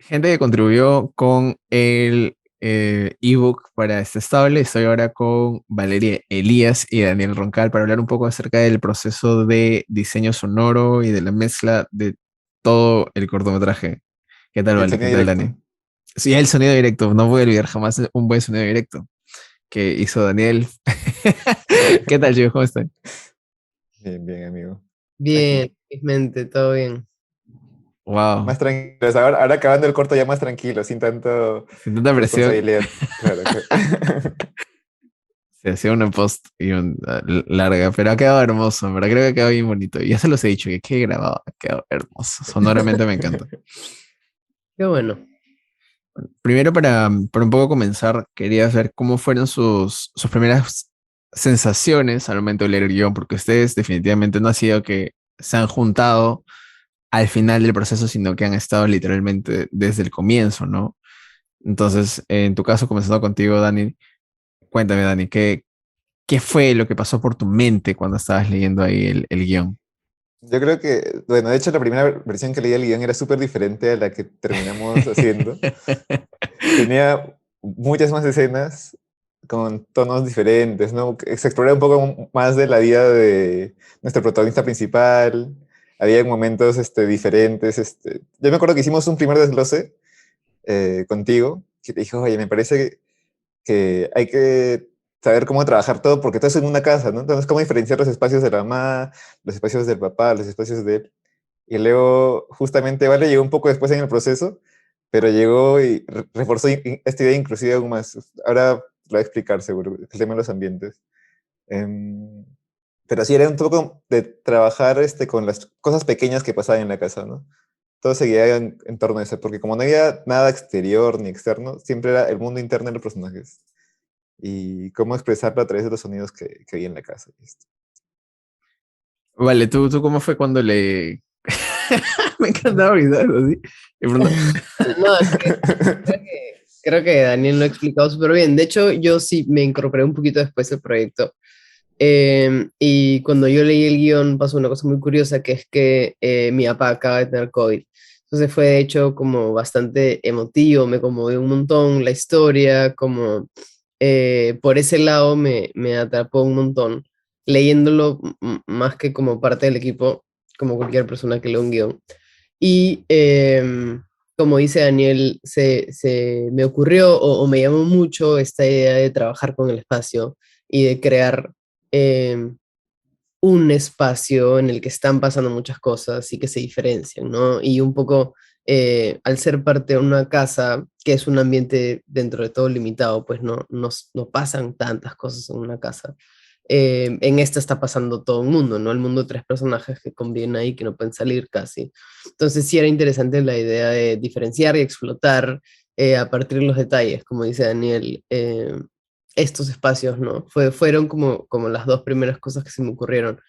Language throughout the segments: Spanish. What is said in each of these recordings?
Gente que contribuyó con el ebook para este estable. Estoy ahora con Valeria Elías y Daniel Roncal para hablar un poco acerca del proceso de diseño sonoro y de la mezcla de todo el cortometraje. ¿Qué tal, Y el Vale? ¿Qué sonido tal, directo. Dani? Sí, el sonido directo. No voy a olvidar jamás un buen sonido directo que hizo Daniel. ¿Qué tal, chicos? ¿Cómo están? Bien, bien, amigo. Bien, Aquí, felizmente, todo bien. Wow. más tranquilos. Ahora acabando el corto ya más tranquilo, sin tanto Sin tanta presión. responsabilidad. Claro, Se hacía una post larga, pero ha quedado hermoso, en verdad creo que ha quedado bien bonito. Y ya se los he dicho, que quede grabado, ha quedado hermoso. Sonoramente me encanta. Qué bueno. Primero, para un poco comenzar, quería saber cómo fueron sus primeras sensaciones al momento de leer el guión, porque ustedes definitivamente no ha sido que se han juntado al final del proceso, sino que han estado literalmente desde el comienzo, ¿no? Entonces, en tu caso, comenzando contigo, Dani, cuéntame, Dani, ¿qué fue lo que pasó por tu mente cuando estabas leyendo ahí el guión? yo creo que, bueno, de hecho la primera versión que leí del guión era súper diferente a la que terminamos haciendo. Tenía muchas más escenas con tonos diferentes, ¿no? Que se exploraba un poco más de la vida de nuestro protagonista principal. Había momentos diferentes. Yo me acuerdo que hicimos un primer desglose contigo, que te dijo, oye, me parece que hay que saber cómo trabajar todo, porque todo es en una casa, ¿no? Entonces, cómo diferenciar los espacios de la mamá, los espacios del papá, los espacios de él. Y luego, justamente, Vale llegó un poco después en el proceso, pero llegó y reforzó esta idea inclusive aún más. Ahora lo voy a explicar seguro, el tema de los ambientes. Em, pero sí, era un poco de trabajar con las cosas pequeñas que pasaban en la casa, ¿no? Todo seguía en torno a eso, porque como no había nada exterior ni externo, siempre era el mundo interno de los personajes y cómo expresarlo a través de los sonidos que había en la casa. Vale, ¿tú cómo fue cuando le... Me encantaba ahorita, así. Y pronto, No, es que creo que Daniel lo ha explicado súper bien. De hecho, yo sí me incorporé un poquito después del proyecto. Y cuando yo leí el guión pasó una cosa muy curiosa, que es que mi papá acaba de tener COVID. Entonces fue de hecho como bastante emotivo, me conmovió un montón la historia, como por ese lado me atrapó un montón, leyéndolo más que como parte del equipo, como cualquier persona que lee un guión. Y como dice Daniel, me ocurrió o me llamó mucho esta idea de trabajar con el espacio y de crear em, un espacio en el que están pasando muchas cosas y que se diferencian, ¿no? Y un poco, al ser parte de una casa, que es un ambiente dentro de todo limitado, pues no pasan tantas cosas en una casa. En esta está pasando todo un mundo, ¿no? El mundo de tres personajes que conviven ahí, que no pueden salir casi. Entonces sí era interesante la idea de diferenciar y explotar a partir de los detalles, como dice Daniel, estos espacios, ¿no? Fueron como las dos primeras cosas que se me ocurrieron,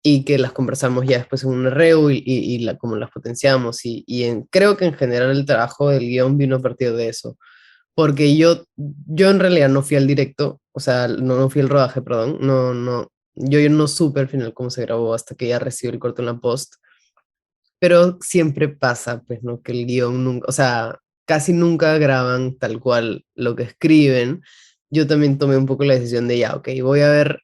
y que las conversamos ya después en un reu y como las potenciamos creo que en general el trabajo del guión vino a partir de eso, porque yo en realidad no fui al directo, o sea, no fui al rodaje, perdón, yo no supe al final cómo se grabó hasta que ya recibí el corto en la post, pero siempre pasa, pues, ¿no? Que el guión nunca, o sea, casi nunca graban tal cual lo que escriben. Yo también tomé un poco la decisión de ya, ok, voy a leer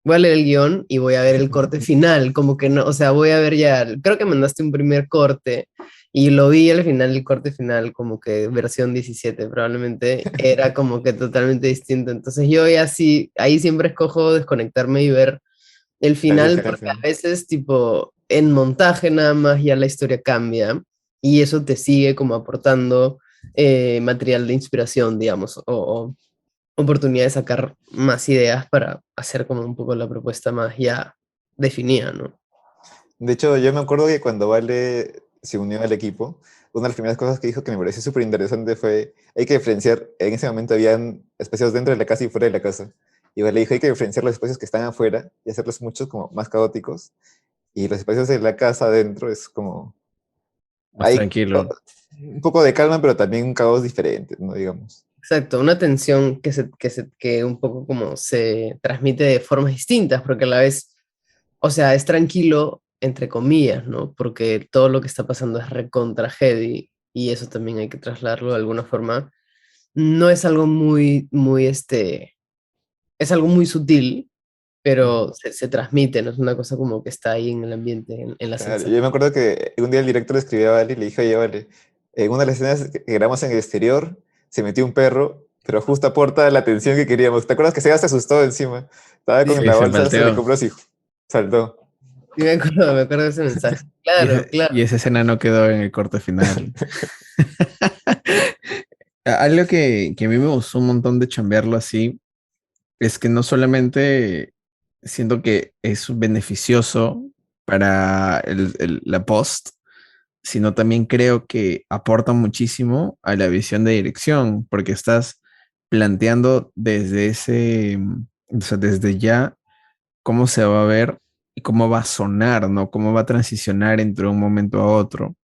el guión y voy a ver el corte final, como que no, o sea, voy a ver ya, creo que mandaste un primer corte y lo vi al final, el corte final, como que versión 17 probablemente era como que totalmente distinto. Entonces yo ya sí, ahí siempre escojo desconectarme y ver el La final, porque a diferencia. veces, tipo, en montaje nada más ya la historia cambia y eso te sigue como aportando material de inspiración, digamos, o oportunidad de sacar más ideas para hacer como un poco la propuesta más ya definida, ¿no? De hecho, yo me acuerdo que cuando Vale se unió al equipo, una de las primeras cosas que dijo que me pareció súper interesante fue, hay que diferenciar, en ese momento habían espacios dentro de la casa y fuera de la casa. Y Vale dijo, hay que diferenciar los espacios que están afuera y hacerlos muchos como más caóticos. Y los espacios de la casa adentro es como, más hay tranquilo. un poco de calma, pero también un caos diferente, ¿no? Digamos. Exacto, una tensión que un poco como se transmite de formas distintas, porque a la vez, o sea, es tranquilo, entre comillas, ¿no? Porque todo lo que está pasando es recontra heavy y eso también hay que trasladarlo de alguna forma. No es algo es algo muy sutil, pero se transmite, no es una cosa como que está ahí en el ambiente, en la Claro, sensación. yo me acuerdo que un día el director le escribió a Vale y le dijo, oye, Vale, en una de las escenas que grabamos en el exterior se metió un perro, pero justo aporta la atención que queríamos. ¿Te acuerdas que se asustó encima? Estaba Sí, con Sí, la se bolsa, se le palteó. compró así, saltó. sí, me acuerdo de ese mensaje. Claro, claro. Y esa escena no quedó en el corte final. Algo que a mí me gustó un montón de chambearlo así es que no solamente siento que es beneficioso para la post, sino también creo que aporta muchísimo a la visión de dirección, porque estás planteando desde o sea, desde ya cómo se va a ver y cómo va a sonar, ¿no? Cómo va a transicionar entre un momento a otro.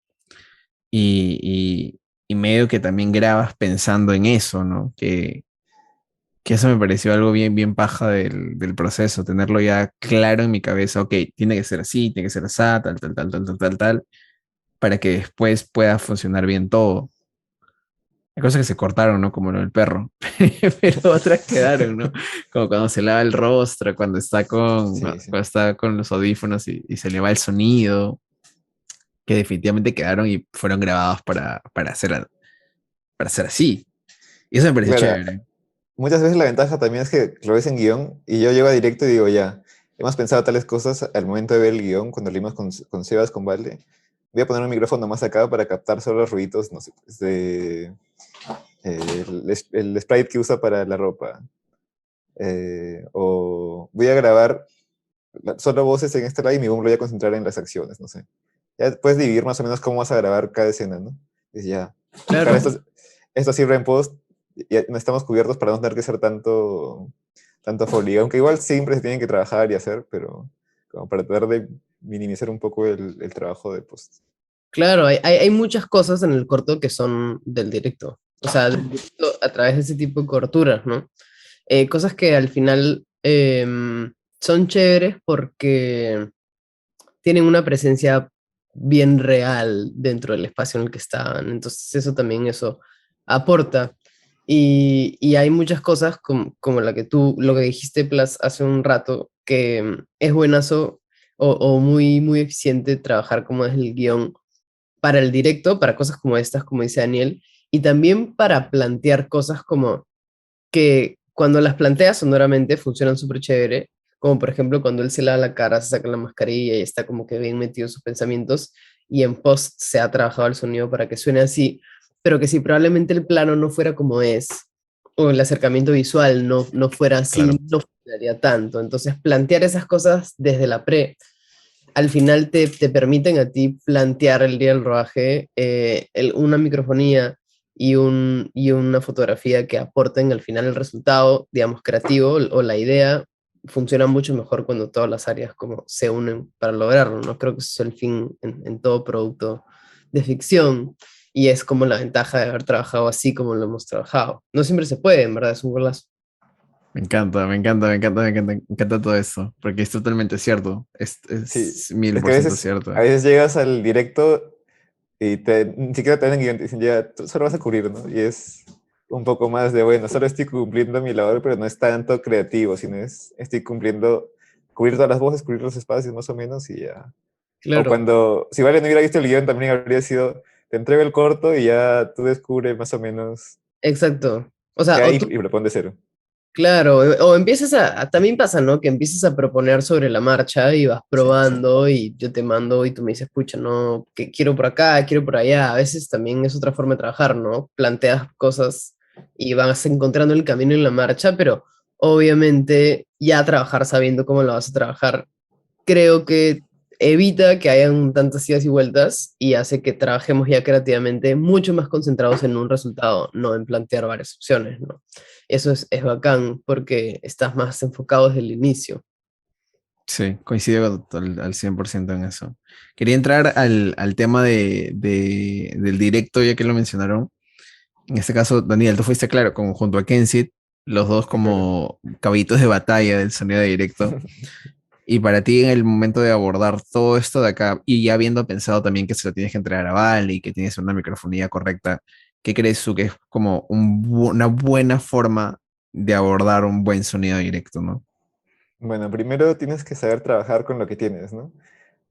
Y, y medio que también grabas pensando en eso, ¿no? Que eso me pareció algo bien, bien paja del proceso, tenerlo ya claro en mi cabeza, ok, tiene que ser así, tiene que ser así, tal, para que después pueda funcionar bien todo. Hay cosas que se cortaron, ¿no? Como lo del perro, pero otras quedaron, ¿no? Como cuando se lava el rostro, Sí, sí. cuando está con los audífonos y se le va el sonido, que definitivamente quedaron y fueron grabados para hacer así. Y eso me pareció Claro, chévere. muchas veces la ventaja también es que lo ves en guión y yo llego a directo y digo, ya, hemos pensado tales cosas al momento de ver el guión, cuando leímos con Sebas, con Vale. Voy a poner un micrófono más acá para captar solo los ruiditos, no sé, pues, el sprite que usa para la ropa. O voy a grabar solo voces en este lado y mi boom lo voy a concentrar en las acciones, no sé. Ya puedes dividir más o menos cómo vas a grabar cada escena, ¿no? Y ya, cara, Claro. esto sirve en post, ya no estamos cubiertos para no tener que hacer tanto folio, aunque igual siempre se tienen que trabajar y hacer, pero como para tratar de minimizar un poco el trabajo de post. Claro, hay muchas cosas en el corto que son del directo. O sea, del directo a través de ese tipo de coberturas, ¿no? Cosas que al final son chéveres porque tienen una presencia bien real dentro del espacio en el que estaban. Entonces eso aporta. Y hay muchas cosas como la que lo que dijiste, Plas, hace un rato, que es buenazo o muy, muy eficiente trabajar como es el guión para el directo, para cosas como estas, como dice Daniel, y también para plantear cosas como que cuando las planteas sonoramente funcionan súper chévere, como por ejemplo cuando él se lava la cara, se saca la mascarilla y está como que bien metido en sus pensamientos, y en post se ha trabajado el sonido para que suene así, pero que si probablemente el plano no fuera como es, o el acercamiento visual no fuera Claro. así, no funcionaría tanto. Entonces plantear esas cosas desde la pre al final te permiten a ti plantear el día del rodaje una microfonía y una fotografía que aporten al final el resultado, digamos, creativo o la idea, funciona mucho mejor cuando todas las áreas como se unen para lograrlo, ¿no? Creo que eso es el fin en todo producto de ficción y es como la ventaja de haber trabajado así como lo hemos trabajado. No siempre se puede, en verdad, es un golazo. Me encanta, me encanta, me encanta, me encanta, me encanta todo eso, porque es totalmente cierto, Sí, es mil es que por ciento cierto. a veces llegas al directo y ni siquiera te dan guión, te dicen ya, tú solo vas a cubrir, ¿no? Y es un poco más de, bueno, solo estoy cumpliendo mi labor, pero no es tanto creativo, sino estoy cumpliendo, cubrir todas las voces, cubrir los espacios más o menos y ya. O Claro, cuando, si Vale no hubiera visto el guión, también habría sido, te entrego el corto y ya tú descubres más o menos exacto. O sea, qué hay y lo pones de cero. claro, o empiezas también pasa, ¿no? Que empiezas a proponer sobre la marcha y vas Sí, probando y yo te mando y tú me dices, pucha, no, que quiero por acá, quiero por allá. A veces también es otra forma de trabajar, ¿no? Planteas cosas y vas encontrando el camino en la marcha, pero obviamente ya trabajar sabiendo cómo lo vas a trabajar creo que evita que hayan tantas idas y vueltas y hace que trabajemos ya creativamente mucho más concentrados en un resultado, no en plantear varias opciones, ¿no? Eso es bacán porque estás más enfocado desde el inicio. Sí, coincido al 100% en eso. Quería entrar al tema del directo, ya que lo mencionaron. En este caso, Daniel, tú fuiste claro, como junto a Kensit, los dos claro. como caballitos de batalla del sonido de directo. Y para ti en el momento de abordar todo esto de acá, y ya habiendo pensado también que se lo tienes que entregar a Vale y que tienes una microfonía correcta, ¿qué crees tú que es como una buena forma de abordar un buen sonido directo, ¿no? Bueno, primero tienes que saber trabajar con lo que tienes, ¿no?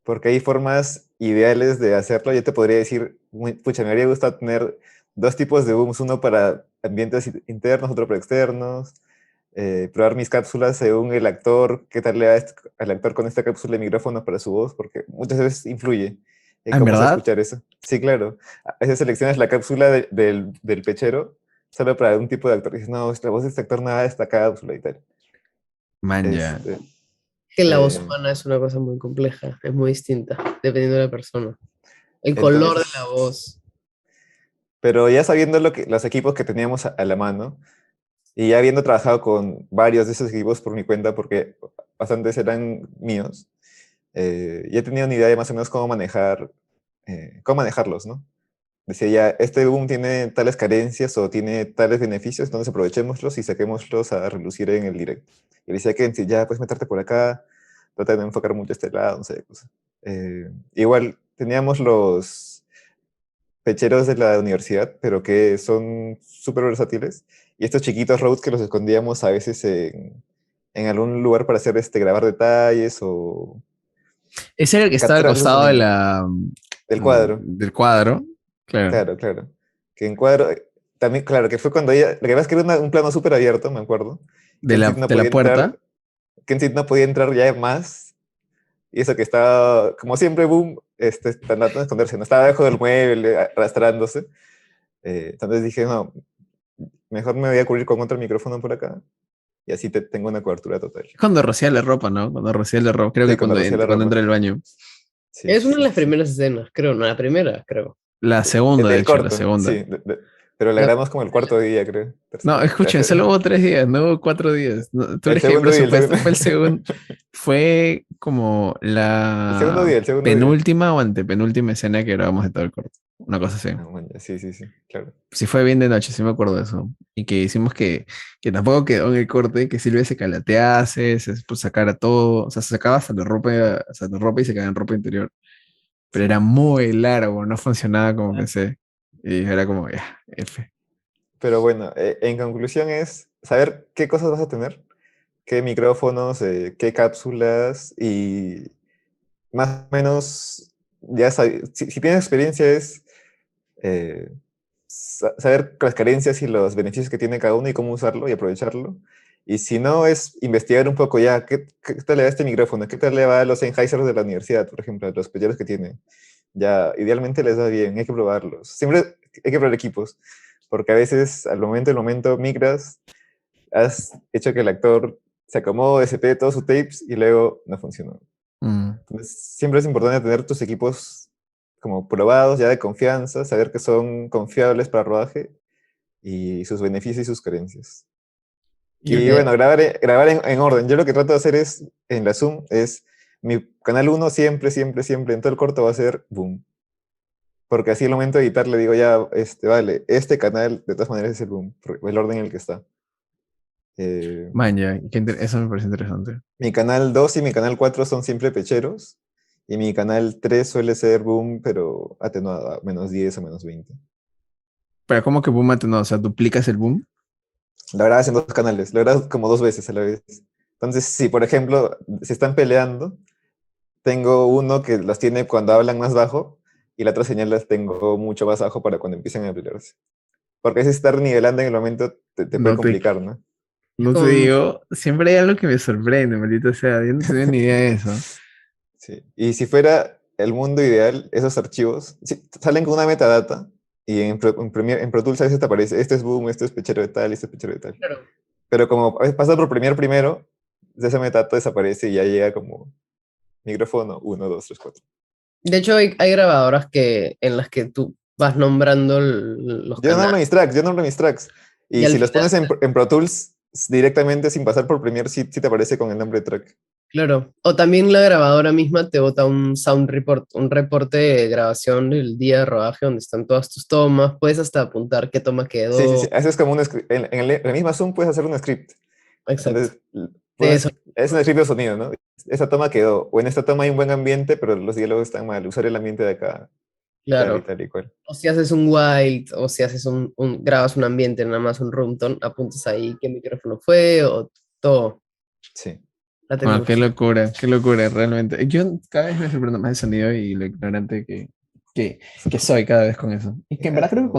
Porque hay formas ideales de hacerlo. Yo te podría decir, pucha, me habría gustado tener dos tipos de booms, uno para ambientes internos, otro para externos, probar mis cápsulas según el actor, qué tal le va al actor con esta cápsula de micrófono para su voz, porque muchas veces influye en Ah, ¿en cómo se va a verdad? escuchar eso. Sí, claro. A veces seleccionas la cápsula del pechero solo para un tipo de actor. Y dices, no, la voz de este actor nada de esta cápsula y tal. Man, ya. Este, Que la voz eh, humana es una cosa muy compleja, es muy distinta, dependiendo de la persona. El color de la entonces, voz. pero ya sabiendo los equipos que teníamos a la mano, y ya habiendo trabajado con varios de esos equipos por mi cuenta, porque bastantes eran míos, ya tenía una idea de más o menos cómo manejarlos, ¿no? Decía ya, este boom tiene tales carencias o tiene tales beneficios, entonces aprovechémoslos y saquémoslos a relucir en el directo. Y le decía que si ya puedes meterte por acá, trata de no enfocar mucho este lado, no sé, cosa. Igual teníamos los pecheros de la universidad, pero que son súper versátiles. Y estos chiquitos Rode que los escondíamos a veces en algún lugar para hacer grabar detalles o Ese era el que estaba al capturar ese costado de sonido del cuadro. del cuadro. Claro. Claro, claro. Que en cuadro, también, claro, que fue cuando ella, lo que pasa es que era un plano súper abierto, me acuerdo. Kensit no De la podía puerta. entrar, Kensit no podía entrar ya más. Y eso que estaba, como siempre, boom, tratando de esconderse, no estaba debajo del mueble, arrastrándose. Entonces dije, no, mejor me voy a cubrir con otro micrófono por acá y así tengo una cobertura total. Cuando rocía la ropa, ¿no? Cuando rocía la ropa. Creo Sí, que cuando rocía la cuando ropa. entra al baño. Sí, Es sí, una de sí, las sí. primeras escenas, creo, no, la primera, creo. La segunda, de Del hecho, la corto, segunda. sí. Pero la La- grabamos como el cuarto día, creo. No, escuchen, solo hubo 3 días, no hubo 4 días. ¿Tú El crees que hay segundo día, el presupuesto? segundo. Fue el segundo, fue como El segundo la día, el segundo día. penúltima o antepenúltima escena que grabamos de todo el corto. Una cosa así. Ah, bueno, sí, sí, sí, claro. Sí fue bien de noche, sí me acuerdo de eso. Y que hicimos que tampoco quedó en el corte, que Silvia se calatease, se pues, sacara todo, o sea, se sacaba hasta la ropa y se quedaba en ropa interior. Pero Sí. era muy largo, no funcionaba como pensé. Y era como, ya, F. Pero bueno, en conclusión es saber qué cosas vas a tener, qué micrófonos, qué cápsulas y más o menos, ya si tienes experiencia es eh, saber las carencias y los beneficios que tiene cada uno y cómo usarlo y aprovecharlo. Y si no, es investigar un poco ya qué tal le va este micrófono, qué tal le va a los Sennheiser de la universidad, por ejemplo, a los pelleros que tiene. Ya, idealmente les va bien, hay que probarlos. Siempre hay que probar equipos, porque a veces al momento migras, has hecho que el actor se acomode, se pegue todos sus tapes y luego no funcionó. Mm. Entonces, siempre es importante tener tus equipos como probados, ya de confianza, saber que son confiables para rodaje y sus beneficios y sus carencias. Yo Y que bueno, grabar en orden. Yo lo que trato de hacer es, en la Zoom, es mi canal uno siempre, siempre, siempre, en todo el corto va a ser boom. Porque así al momento de editar le digo ya, vale, este canal de todas maneras es el boom, por el orden en el que está. Eh, Man, ya, eso me parece interesante. Mi canal 2 y mi canal 4 son siempre pecheros. Y mi canal 3 suele ser boom, pero atenuado a -10 o -20. Pero ¿cómo que boom no? O sea, duplicas el boom. La verdad es en dos canales, la verdad como dos veces a la vez. Entonces, si por ejemplo se están peleando, tengo uno que los tiene cuando hablan más bajo y la otra señal las tengo mucho más bajo para cuando empiecen a pelearse. Porque si estar nivelando en el momento te puede No te, complicar, ¿no? es no te como, digo, siempre hay algo que me sorprende, maldito sea, yo no tenía ni idea de eso. Sí. Y si fuera el mundo ideal, esos archivos salen con una metadata y en Pro Tools a veces te aparece, este es boom, este es pechero de tal, este es pechero de tal. claro. Pero como a veces pasa por Premiere primero, esa metadata desaparece y ya llega como micrófono 1, 2, 3, 4. De hecho, hay grabadoras en las que tú vas nombrando los Yo canales nombro mis tracks, yo nombro mis tracks. y Y al si los final, pones en Pro Tools directamente sin pasar por Premiere, sí te aparece con el nombre de track. claro. O también la grabadora misma te bota un sound report, un reporte de grabación del día de rodaje donde están todas tus tomas. Puedes hasta apuntar qué toma Sí, sí, quedó. sí. Haces como un script. En la misma Zoom puedes hacer un script. Exacto. Entonces, De eso. es un script de sonido, ¿no? esa toma quedó, o en esta toma hay un buen ambiente, pero los diálogos están mal, usar el ambiente de acá, tal y Claro. tal y cual. O si haces un white, o si haces grabas un ambiente, nada más un room tone, apuntas ahí qué micrófono fue, o todo, Sí. la Bueno, tecnología. qué locura, realmente. Yo cada vez me sorprendo más el sonido y lo ignorante que, que soy cada vez con eso. Y que en verdad Eso, creo que ¿no?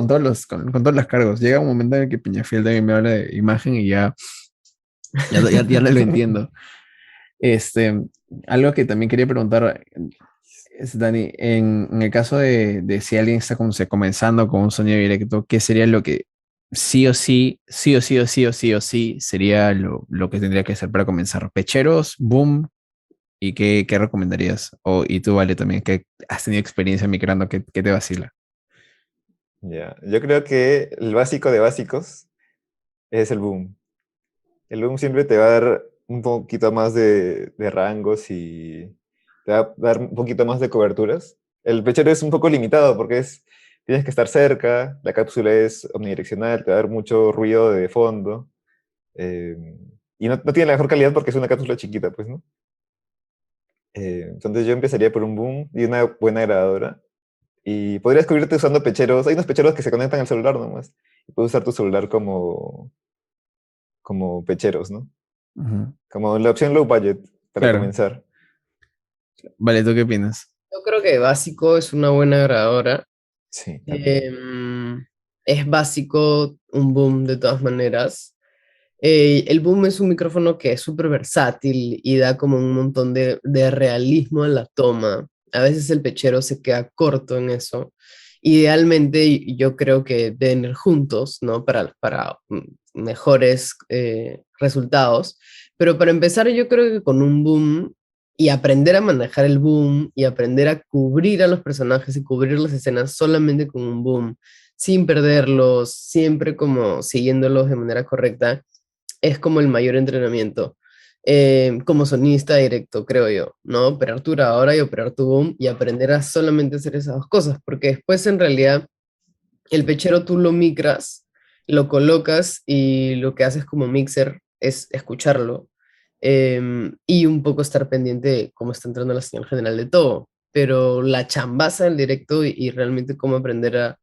con todos los cargos. Llega un momento en el que Peñafiel también me habla de imagen y ya no lo entiendo. Este, algo que también quería preguntar es, Dani, en el caso de si alguien está como se comenzando con un sonido directo, ¿qué sería lo que sí o sí, sí o sí o sí o sí o sí sería lo que tendría que hacer para comenzar? ¿Pecheros, boom? ¿Y qué recomendarías? Y tú, Vale, también, que has tenido experiencia migrando, ¿qué te vacila? Ya. Yo creo que el básico de básicos es el boom. El boom siempre te va a dar un poquito más de rangos y te va a dar un poquito más de coberturas. El pechero es un poco limitado porque tienes que estar cerca, la cápsula es omnidireccional, te va a dar mucho ruido de fondo, eh, y no tiene la mejor calidad porque es una cápsula chiquita, pues, ¿no? Entonces yo empezaría por un boom y una buena grabadora. Y podrías cubrirte usando pecheros. Hay unos pecheros que se conectan al celular nomás. Y puedes usar tu celular como pecheros, ¿no? Ujú. Como la opción low budget para Claro. comenzar. Vale, ¿tú qué opinas? Yo creo que básico es una buena grabadora. Sí, también. Em, es básico un boom de todas maneras. El boom es un micrófono que es súper versátil y da como un montón de realismo a la toma. A veces el pechero se queda corto en eso. Idealmente, yo creo que deben ir juntos, ¿no? Para mejores resultados. Pero para empezar, yo creo que con un boom y aprender a manejar el boom y aprender a cubrir a los personajes y cubrir las escenas solamente con un boom, sin perderlos, siempre como siguiéndolos de manera correcta es como el mayor entrenamiento. Como sonista directo, creo yo, ¿no? Operar tu grabadora y operar tu boom y aprender a solamente hacer esas dos cosas, porque después en realidad el pechero tú lo micras, lo colocas y lo que haces como mixer es escucharlo y un poco estar pendiente de cómo está entrando la señal general de todo. Pero la chambaza del directo y realmente cómo aprender a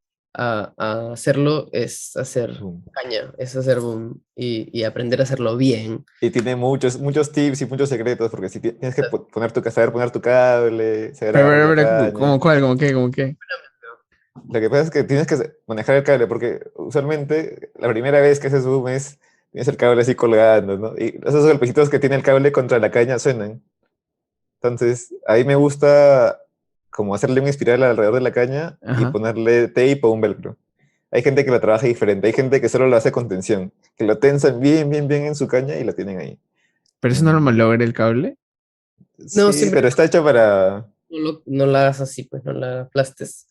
hacerlo es hacer Boom. caña, es hacer boom y aprender a hacerlo bien. Y tiene muchos, muchos tips y muchos secretos, porque si tienes que saber poner tu cable, saber agarrar la ¿Cómo caña. cuál? ¿Cómo qué? ¿Cómo qué? Lo que pasa es que tienes que manejar el cable, porque usualmente la primera vez que haces boom tienes el cable así colgando, ¿no? Y esos golpecitos que tiene el cable contra la caña suenan. Entonces, ahí me gusta como hacerle un espiral alrededor de la caña y Ajá. ponerle tape o un velcro. Hay gente que lo trabaja diferente, hay gente que solo lo hace con tensión, que lo tensan bien, bien, bien en su caña y lo tienen ahí. ¿Pero eso no lo Mm, malogra el cable? No, sí, siempre pero está hecho para... no la hagas así, pues no la aplastes.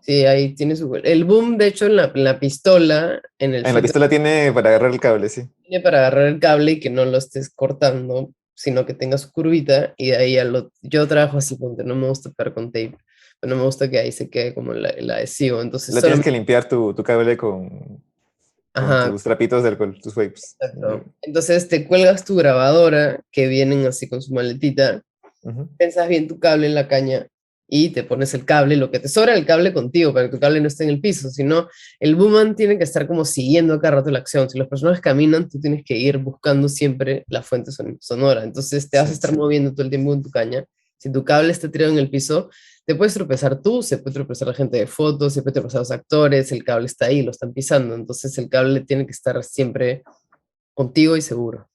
Sí, ahí tiene su... El boom, de hecho, en la pistola, en el En la frente pistola tiene para agarrar el cable, sí. tiene para agarrar el cable y que no lo estés cortando, sino que tenga su curvita y de ahí yo trabajo así, ponte, no me gusta pegar con tape, pero no me gusta que ahí se quede como el adhesivo, entonces La tienes solamente, que limpiar tu cable con ajá, tus trapitos de alcohol, tus wipes. exacto. Entonces te cuelgas tu grabadora, que vienen así con su maletita, Ujú. tensas bien tu cable en la caña y te pones el cable, lo que te sobra el cable contigo, para que tu cable no esté en el piso, sino el boomman tiene que estar como siguiendo a cada rato la acción. Si los personajes caminan, tú tienes que ir buscando siempre la fuente sonora. Entonces te vas a Sí. estar moviendo todo el tiempo en tu caña. Si tu cable está tirado en el piso, te puedes tropezar tú, se puede tropezar la gente de fotos, se puede tropezar los actores, el cable está ahí, lo están pisando. Entonces el cable tiene que estar siempre contigo y seguro.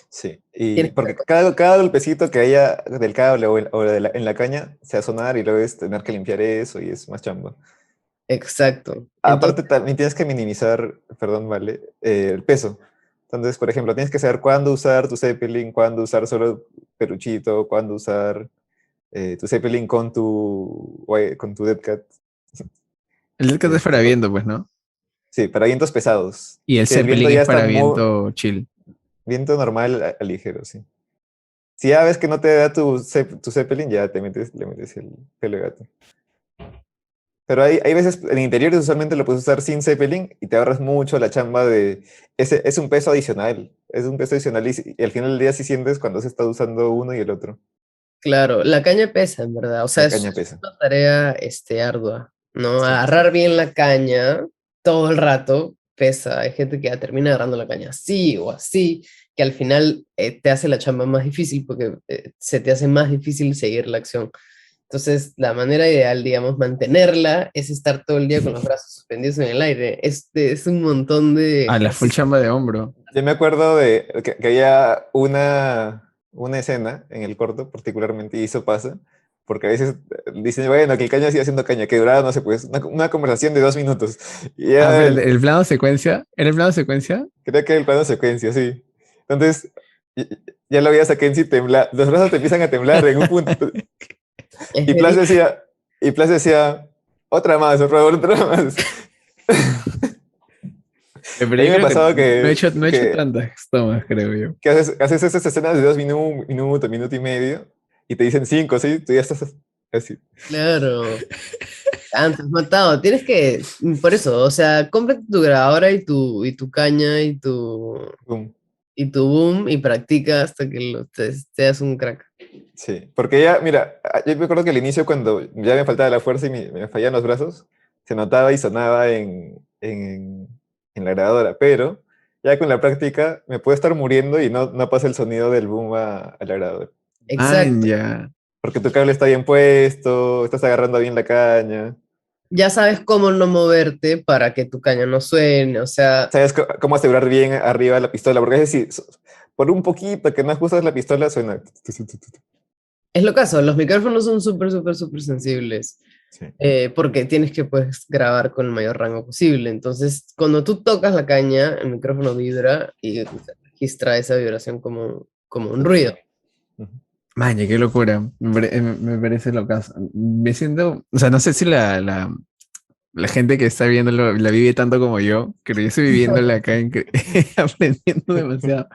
Sí, y Tienes que porque cada golpecito que haya del cable en la caña se va a sonar y luego es tener que limpiar eso y es más chamba. Exacto. Entonces, Aparte también tienes que minimizar, perdón, vale, el peso. Entonces, por ejemplo, tienes que saber cuándo usar tu Zeppelin, cuándo usar solo peluchito, cuándo usar tu Zeppelin con tu Dead Cat. El Deadcat es para viento, pues, ¿no? Sí, para vientos pesados. Y el Si el viento Zeppelin ya es está para muy viento chill. viento normal a ligero, sí. Si ya ves que no te da tu Zeppelin, ya le metes el pelo de gato. Pero hay veces, en interiores usualmente lo puedes usar sin Zeppelin y te ahorras mucho la chamba de... es un peso adicional, es un peso adicional y al final del día sí sientes cuando se está usando uno y el otro. Claro, la caña pesa, en verdad. O sea, La es caña pesa. una tarea ardua, ¿no? Sí, Agarrar bien la caña todo el rato pesa. Hay gente que ya termina agarrando la caña así o así, que al final te hace la chamba más difícil porque se te hace más difícil seguir la acción. Entonces, la manera ideal, digamos, mantenerla es estar todo el día con los brazos suspendidos en el aire. Es un montón de A la full ejercicio. chamba de hombro. yo me acuerdo de que había una escena en el corto particularmente, y eso pasa, porque a veces dicen, bueno, que el caña sigue haciendo caña, que duraba, no sé, pues, una conversación de 2 minutos. Y Ah, ya pero el plano secuencia, ¿era el plano secuencia? creo que el plano secuencia, sí. Entonces, y- ya lo veías a Kenzie temblar, los brazos te empiezan a temblar en un punto. Es Y Plas verídico. decía, y Plas decía, otra más, por favor, otra más. Pero A mí yo me creo que pasaba no he hecho tantas tomas, creo yo. que haces esas escenas de 2 minutos, minuto y medio, y te dicen 5, ¿sí? Tú ya estás así. Claro. Antes matado. Tienes que, por eso, o sea, cómprate tu grabadora y tu caña Boom. y tu boom y practica hasta que te seas un crack. Sí, porque ya, mira, yo me acuerdo que al inicio cuando ya me faltaba la fuerza y me fallaban los brazos, se notaba y sonaba en la grabadora, pero ya con la práctica me puedo estar muriendo y no pasa el sonido del boom a la grabadora. Man, Exacto. ya. Porque tu cable está bien puesto, estás agarrando bien la caña, Ya sabes cómo no moverte para que tu caña no suene, o sea, sabes cómo asegurar bien arriba la pistola, porque es decir, por un poquito que no ajustas la pistola suena. es lo caso, los micrófonos son súper, súper, súper sensibles, Sí. porque tienes que pues grabar con el mayor rango posible. Entonces, cuando tú tocas la caña, el micrófono vibra y registra esa vibración como un ruido. Ujú. Man, ya, qué locura. Me parece locazo. Me siento, o sea, no sé si la gente que está viéndolo la vive tanto como yo, pero yo estoy viviéndola acá, aprendiendo demasiado.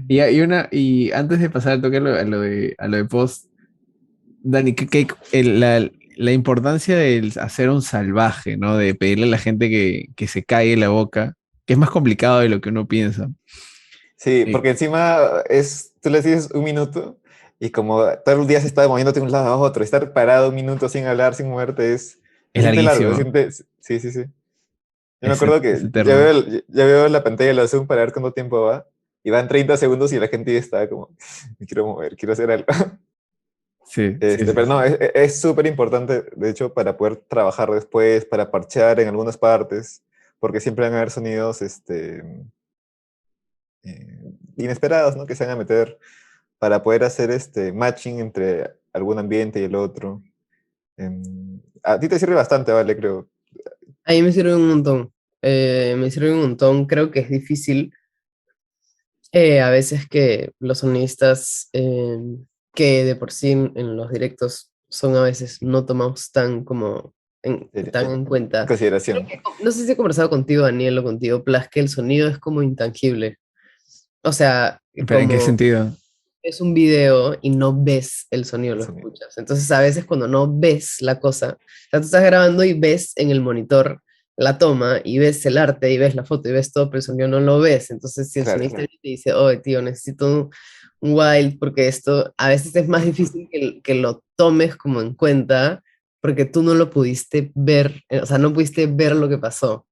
Y antes de pasar al toque a lo de post, Dani, la importancia de hacer un salvaje, ¿no? De pedirle a la gente que se calle la boca, que es más complicado de lo que uno piensa. Sí, Eh, porque encima tú les dices 1 minuto y como todo el día se está moviéndote de un lado a otro, estar parado 1 minuto sin hablar, sin moverte, se es siente largo, se larguísimo. siente, sí, sí, sí. Yo me Es, acuerdo es que eterno. ya veo la pantalla de la Zoom para ver cuánto tiempo va y van 30 segundos y la gente ya está como, me quiero mover, quiero hacer algo. Sí, sí, sí, Pero no, sí. es súper importante, de hecho, para poder trabajar después, para parchear en algunas partes, porque siempre van a haber sonidos inesperados, ¿no? Que se van a meter para poder hacer este matching entre algún ambiente y el otro. A ti te sirve bastante, vale, creo. A mí me sirve un montón. Me sirve un montón. Creo que es difícil a veces que los sonistas que de por sí en los directos son a veces no tomamos tan en En cuenta. Creo consideración. que, no sé si he conversado contigo, Daniel, o contigo, Plas, que el sonido es como intangible. O sea, ¿Pero en qué como sentido? es un video y no ves el sonido, El lo sonido. escuchas. Entonces, a veces cuando no ves la cosa, o sea, tú estás grabando y ves en el monitor la toma y ves el arte y ves la foto y ves todo, pero el sonido no lo ves. Entonces, si el Claro, sonista te dice, oh, tío, necesito un wild, porque esto a veces es más difícil que lo tomes como en cuenta, porque tú no lo pudiste ver, o sea, no pudiste ver lo que pasó.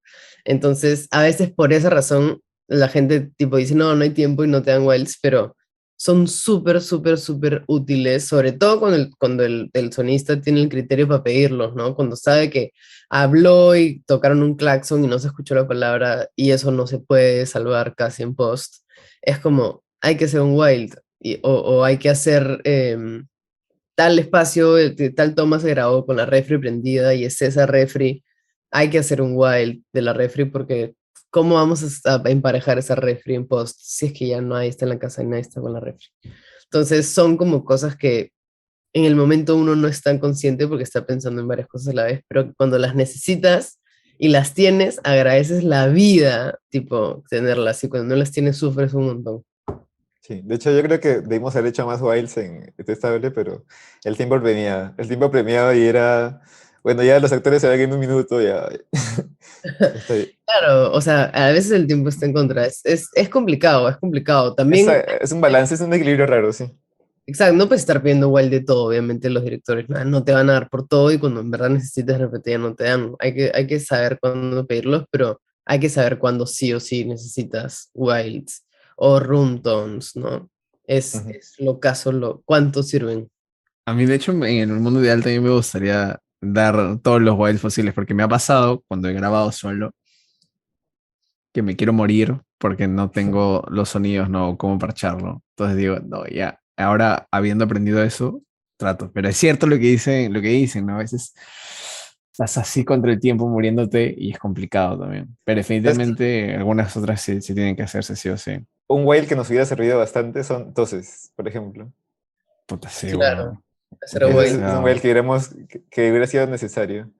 Entonces, a veces por esa razón, la gente tipo dice, no, no hay tiempo y no te dan wilds, pero son súper, súper, súper útiles, sobre todo cuando el sonista tiene el criterio para pedirlos, ¿no? Cuando sabe que habló y tocaron un claxon y no se escuchó la palabra y eso no se puede salvar casi en post. Es como, hay que hacer un wild o hay que hacer tal espacio, tal toma se grabó con la refri prendida y es esa refri. Hay que hacer un wild de la refri porque ¿cómo vamos a emparejar esa refri en post si es que ya no hay, está en la casa y nadie está con la refri? Entonces son como cosas que en el momento uno no es tan consciente porque está pensando en varias cosas a la vez, pero cuando las necesitas y las tienes, agradeces la vida, tipo, tenerlas, y cuando no las tienes, sufres un montón. sí. De hecho, yo creo que debimos haber hecho más wilds en este estable, pero el tiempo premiaba y era Bueno, ya los actores se van en un minuto, ya. Está bien. Claro, o sea, a veces el tiempo está en contra. Es complicado, es complicado. También, Es un balance, es un equilibrio raro, sí. exacto, no puedes estar pidiendo igual de todo, obviamente los directores no te van a dar por todo y cuando en verdad necesites repetir no te dan. Hay que saber cuándo pedirlos, pero hay que saber cuándo sí o sí necesitas wilds o room tones, ¿no? Ujú. Es lo caso, cuánto sirven. A mí, de hecho, en el mundo ideal también me gustaría dar todos los wilds posibles, porque me ha pasado cuando he grabado solo que me quiero morir porque no tengo los sonidos, no cómo parcharlo. Entonces digo, no, ya, ahora habiendo aprendido eso, trato. Pero es cierto lo que dicen, ¿no? A veces estás así contra el tiempo muriéndote y es complicado también. Pero ¿Sabes qué? definitivamente algunas otras sí tienen que hacerse sí o sí. Un while que nos hubiera servido bastante son toses, por ejemplo. Puta, sí, Claro, weón. hacer un Ese wild. es un while Demasiado. que, que hubiera sido necesario.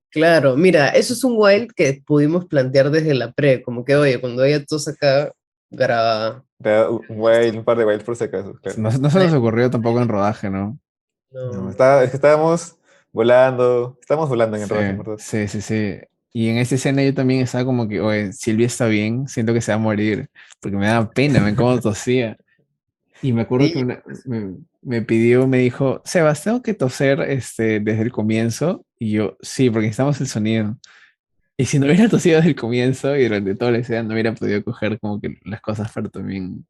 Claro, mira, eso es un wild que pudimos plantear desde la pre, como que, oye, cuando haya tos acá, graba. Pero un while, un par de whiles por si acaso, claro. No se nos ocurrió tampoco en rodaje, ¿no? No, No. es que estábamos volando en el Sí, rodaje, en verdad. sí, sí, sí. Y en esa escena yo también estaba como que, oye, Silvia está bien, siento que se va a morir, porque me da pena, me cómo tosía. Y me acuerdo que Sí, me pidió, me dijo, Sebas, tengo que toser desde el comienzo. Y yo, sí, porque necesitamos el sonido. Y si no hubiera tosido desde el comienzo y durante toda la escena, no hubiera podido coger como que las cosas para también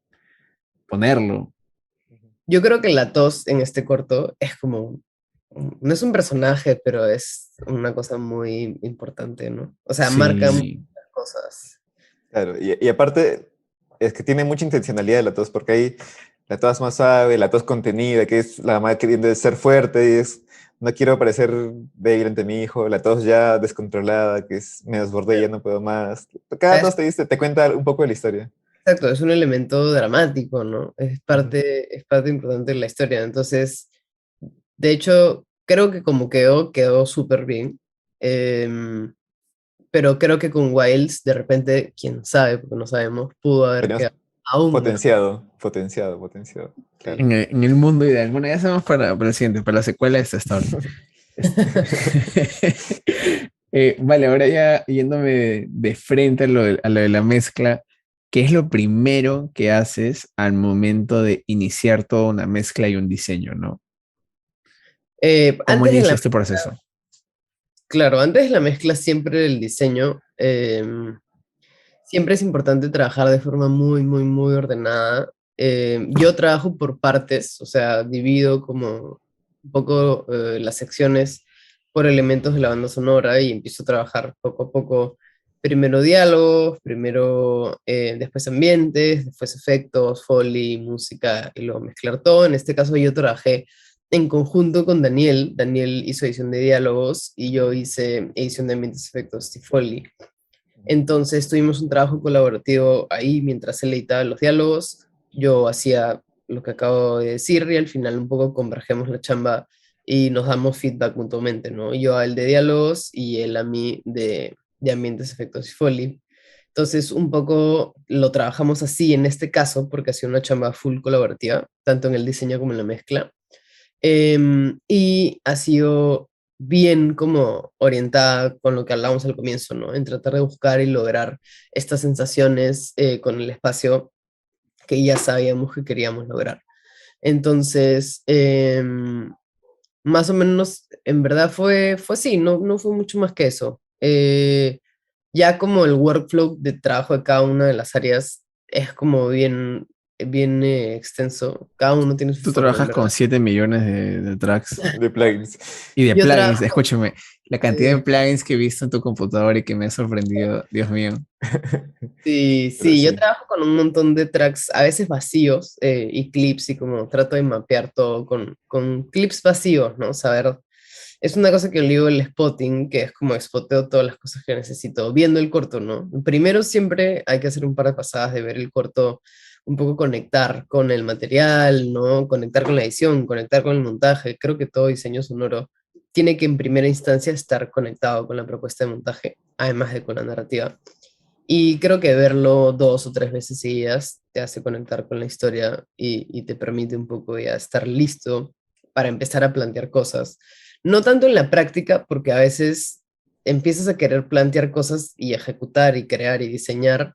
ponerlo. yo creo que la tos en este corto es como, no es un personaje, pero es una cosa muy importante, ¿no? O sea, marca muchas Sí, cosas. Claro, y aparte es que tiene mucha intencionalidad la tos, porque hay la tos más suave, la tos contenida, que es la mamá queriendo ser fuerte y es, no quiero parecer débil ante mi hijo, la tos ya descontrolada, que es me desbordé, ya no puedo más. Cada Es, tos te cuenta un poco de la historia. exacto, es un elemento dramático, ¿no? Ujú. Es parte importante de la historia. Entonces, de hecho, creo que como quedó súper bien. Em, pero creo que con Wilds, de repente, quién sabe, porque no sabemos, pudo haber Teníamos quedado aún mejor. potenciado, claro. Sí. en el mundo ideal. Bueno, ya sabemos para el siguiente, para la secuela de esta story. Este- vale, ahora ya yéndome de frente a lo de la mezcla, ¿qué es lo primero que haces al momento de iniciar toda una mezcla y un diseño, ¿no? ¿Cómo Antes de la, inicias tu proceso? claro, antes de la mezcla siempre el diseño, siempre es importante trabajar de forma muy, muy, muy ordenada. Yo trabajo por partes, o sea, divido como un poco las secciones por elementos de la banda sonora y empiezo a trabajar poco a poco. Primero diálogos, primero después ambientes, después efectos, foley, música y luego mezclar todo. En este caso yo trabajé en conjunto con Daniel. Daniel hizo edición de diálogos y yo hice edición de ambientes, efectos y foley. Entonces tuvimos un trabajo colaborativo ahí mientras él editaba los diálogos, yo hacía lo que acabo de decir y al final un poco convergemos la chamba y nos damos feedback mutuamente, ¿no? Yo a él de diálogos y él a mí de ambientes, efectos y foley. Entonces un poco lo trabajamos así en este caso porque ha sido una chamba full colaborativa, tanto en el diseño como en la mezcla. Y ha sido bien como orientada con lo que hablábamos al comienzo, ¿no? En tratar de buscar y lograr estas sensaciones con el espacio que ya sabíamos que queríamos lograr. Entonces, más o menos, en verdad fue así, no fue mucho más que eso. Ya como el workflow de trabajo de cada una de las áreas es como bien extenso, cada uno tiene su Tú forma, en trabajas con verdad. 7 millones de tracks De plugins. y de Yo plugins. trabajo Escúchame, la cantidad de plugins que he visto en tu computadora y que me ha sorprendido, Dios mío. Sí, Pero sí, yo sí. trabajo con un montón de tracks, a veces vacíos, y clips, y como trato de mapear todo con clips vacíos, ¿no? Saber, es una cosa que yo le digo el spotting, que es como spoteo todas las cosas que necesito, viendo el corto, ¿no? Primero siempre hay que hacer un par de pasadas de ver el corto, un poco conectar con el material, ¿no? Conectar con la edición, conectar con el montaje. Creo que todo diseño sonoro tiene que en primera instancia estar conectado con la propuesta de montaje, además de con la narrativa. Y creo que verlo dos o tres veces seguidas te hace conectar con la historia y te permite un poco ya estar listo para empezar a plantear cosas. No tanto en la práctica, porque a veces empiezas a querer plantear cosas y ejecutar y crear y diseñar,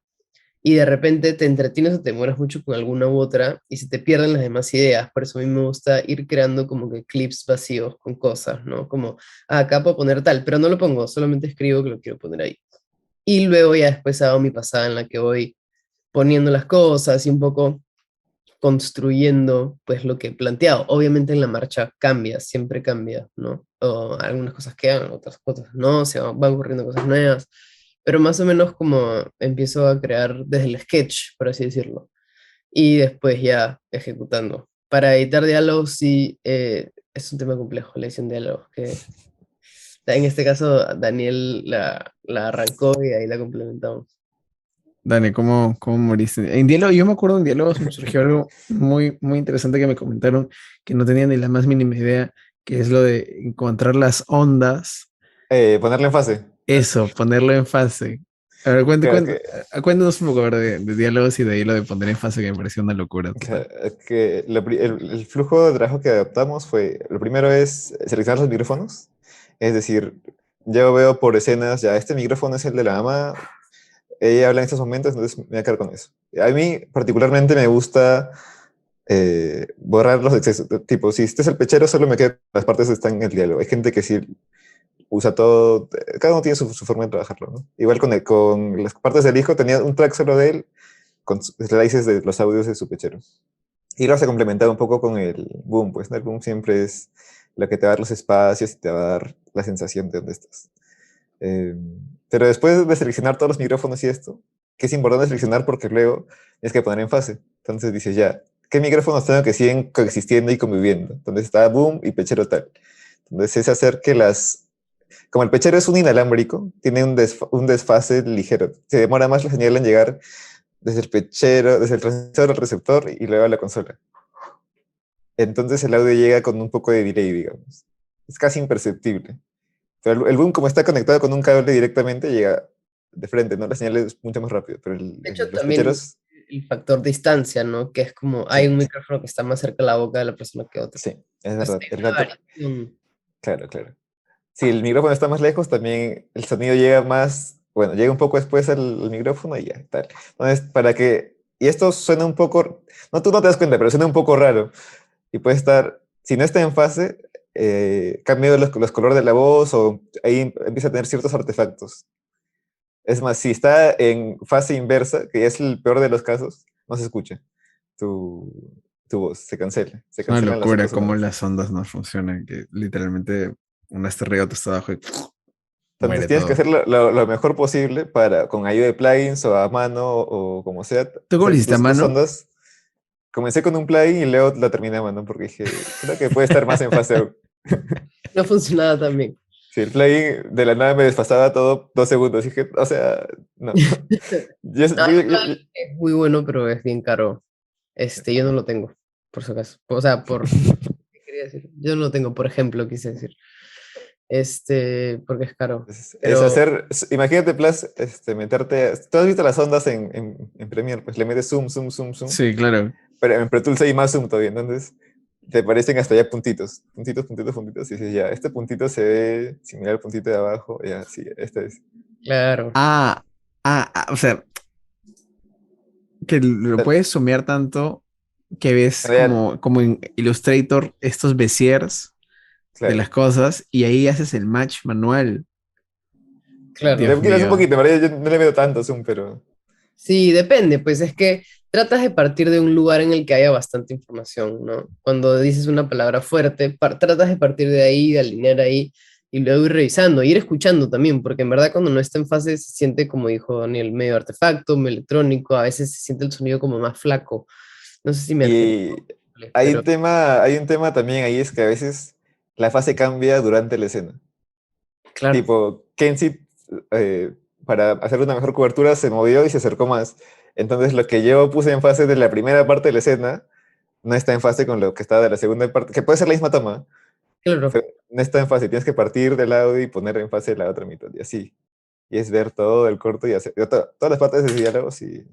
y de repente te entretienes o te mueres mucho con alguna u otra y se te pierden las demás ideas. Por eso a mí me gusta ir creando como que clips vacíos con cosas, ¿no? Como, acá puedo poner tal, pero no lo pongo, solamente escribo que lo quiero poner ahí. Y luego ya después hago mi pasada en la que voy poniendo las cosas y un poco construyendo pues lo que he planteado. Obviamente en la marcha cambia, siempre cambia, ¿no? O algunas cosas quedan, otras cosas no, van ocurriendo cosas nuevas, pero más o menos como empiezo a crear desde el sketch, por así decirlo, y después ya ejecutando. Para editar diálogos sí es un tema complejo, la edición de diálogos, que en este caso Daniel la arrancó y ahí la complementamos. Dani, ¿cómo moriste? En diálogo, yo me acuerdo en diálogos me surgió algo muy, muy interesante que me comentaron que no tenía ni la más mínima idea, que es lo de encontrar las ondas. Ponerle en fase. Eso, ponerlo en fase. A ver, Claro que, cuéntanos un poco a ver, de diálogos y de ahí lo de poner en fase, que me pareció una locura total. claro, que el flujo de trabajo que adaptamos fue, lo primero es seleccionar los micrófonos, es decir, yo veo por escenas, ya este micrófono es el de la mamá, ella habla en estos momentos, entonces me voy a quedar con eso. A mí particularmente me gusta borrar los excesos, tipo, si este es el pechero, solo me quedo con las partes que están en el diálogo. Hay gente que sí usa todo, cada uno tiene su forma de trabajarlo, ¿no? Igual con las partes del hijo, tenía un track solo de él, con slices de los audios de su pechero. Y lo se complementaba un poco con el boom, pues, ¿no? El boom siempre es lo que te va a dar los espacios y te va a dar la sensación de dónde estás. Eh, pero después de seleccionar todos los micrófonos y esto, que es importante seleccionar porque luego tienes que poner en fase. Entonces dices, ya, ¿qué micrófonos tengo que siguen coexistiendo y conviviendo? Entonces está boom y pechero tal. Entonces es hacer que como el pechero es un inalámbrico, tiene un desfase ligero. Se demora más la señal en llegar desde el pechero, desde el transmisor al receptor y luego a la consola. Entonces el audio llega con un poco de delay, digamos. Es casi imperceptible. Pero el boom, como está conectado con un cable directamente, llega de frente, ¿no? La señal es mucho más rápido, pero De hecho, los también pecheros, el factor distancia, ¿no? Que es como hay sí, un micrófono que está más cerca de la boca de la persona que otro. sí, es Entonces, verdad. hay una variación. Claro, claro. Si el micrófono está más lejos, también el sonido llega más, bueno, llega un poco después al micrófono y ya, tal. Entonces, y esto suena un poco, no, tú no te das cuenta, pero suena un poco raro. Y puede estar, si no está en fase, cambia los colores de la voz o ahí empieza a tener ciertos artefactos. Es más, si está en fase inversa, que es el peor de los casos, no se escucha tu, tu voz, se Es una cancelan las locura otras cómo sonoras. las ondas no funcionan, que literalmente una está arriba, otra está abajo y Entonces muere tienes que todo. hacer lo mejor posible con ayuda de plugins o a mano o como sea, ¿Tú cómo lo hacer que hiciste a tus mano? ondas. Comencé con un plugin y luego la terminé a mano porque dije, creo que puede estar más en fase aún. No funcionaba tan bien. Si el plugin de la nada me desfasaba todo 2 segundos, dije, o sea, no. Yo, No, yo- ese yo- plan yo- es muy bueno, pero es bien caro. Yo no lo tengo, por si acaso. O sea, ¿qué quería decir? Yo no lo tengo, por ejemplo, quise decir. Porque es caro. es Pero, hacer, imagínate, Plus, meterte, tú has visto las ondas en Premiere, pues le metes zoom, zoom, zoom, zoom, Sí, claro. pero en Pro Tools hay más zoom todavía, entonces te aparecen hasta ya puntitos, puntitos, puntitos, puntitos, y dices, ya, este puntito se ve similar al puntito de abajo, ya, sí, este es. claro, Ah, o sea, que lo Pero, puedes sumear tanto que en ves realidad, como en Illustrator estos beziers de las claro. cosas y ahí haces el match manual. claro. Dios Le quitas un mío. poquito, en realidad yo no le meto tanto zoom, pero Sí, depende, pues es que tratas de partir de un lugar en el que haya bastante información, ¿no? Cuando dices una palabra fuerte, tratas de partir de ahí, de alinear ahí, y luego ir revisando, ir escuchando también, porque en verdad cuando no está en fase se siente, como dijo Daniel, medio artefacto, medio electrónico, a veces se siente el sonido como más flaco. No sé si me adjetivo, y pero hay un tema también ahí, es que a veces la fase cambia durante la escena. claro, Tipo, Kenzie, eh, para hacer una mejor cobertura, se movió y se acercó más. Entonces, lo que yo puse en fase de la primera parte de la escena no está en fase con lo que está de la segunda parte, que puede ser la misma toma, claro. pero no está en fase. Tienes que partir del audio y poner en fase la otra mitad, y así. Y es ver todo el corto y hacer todas las partes de diálogos y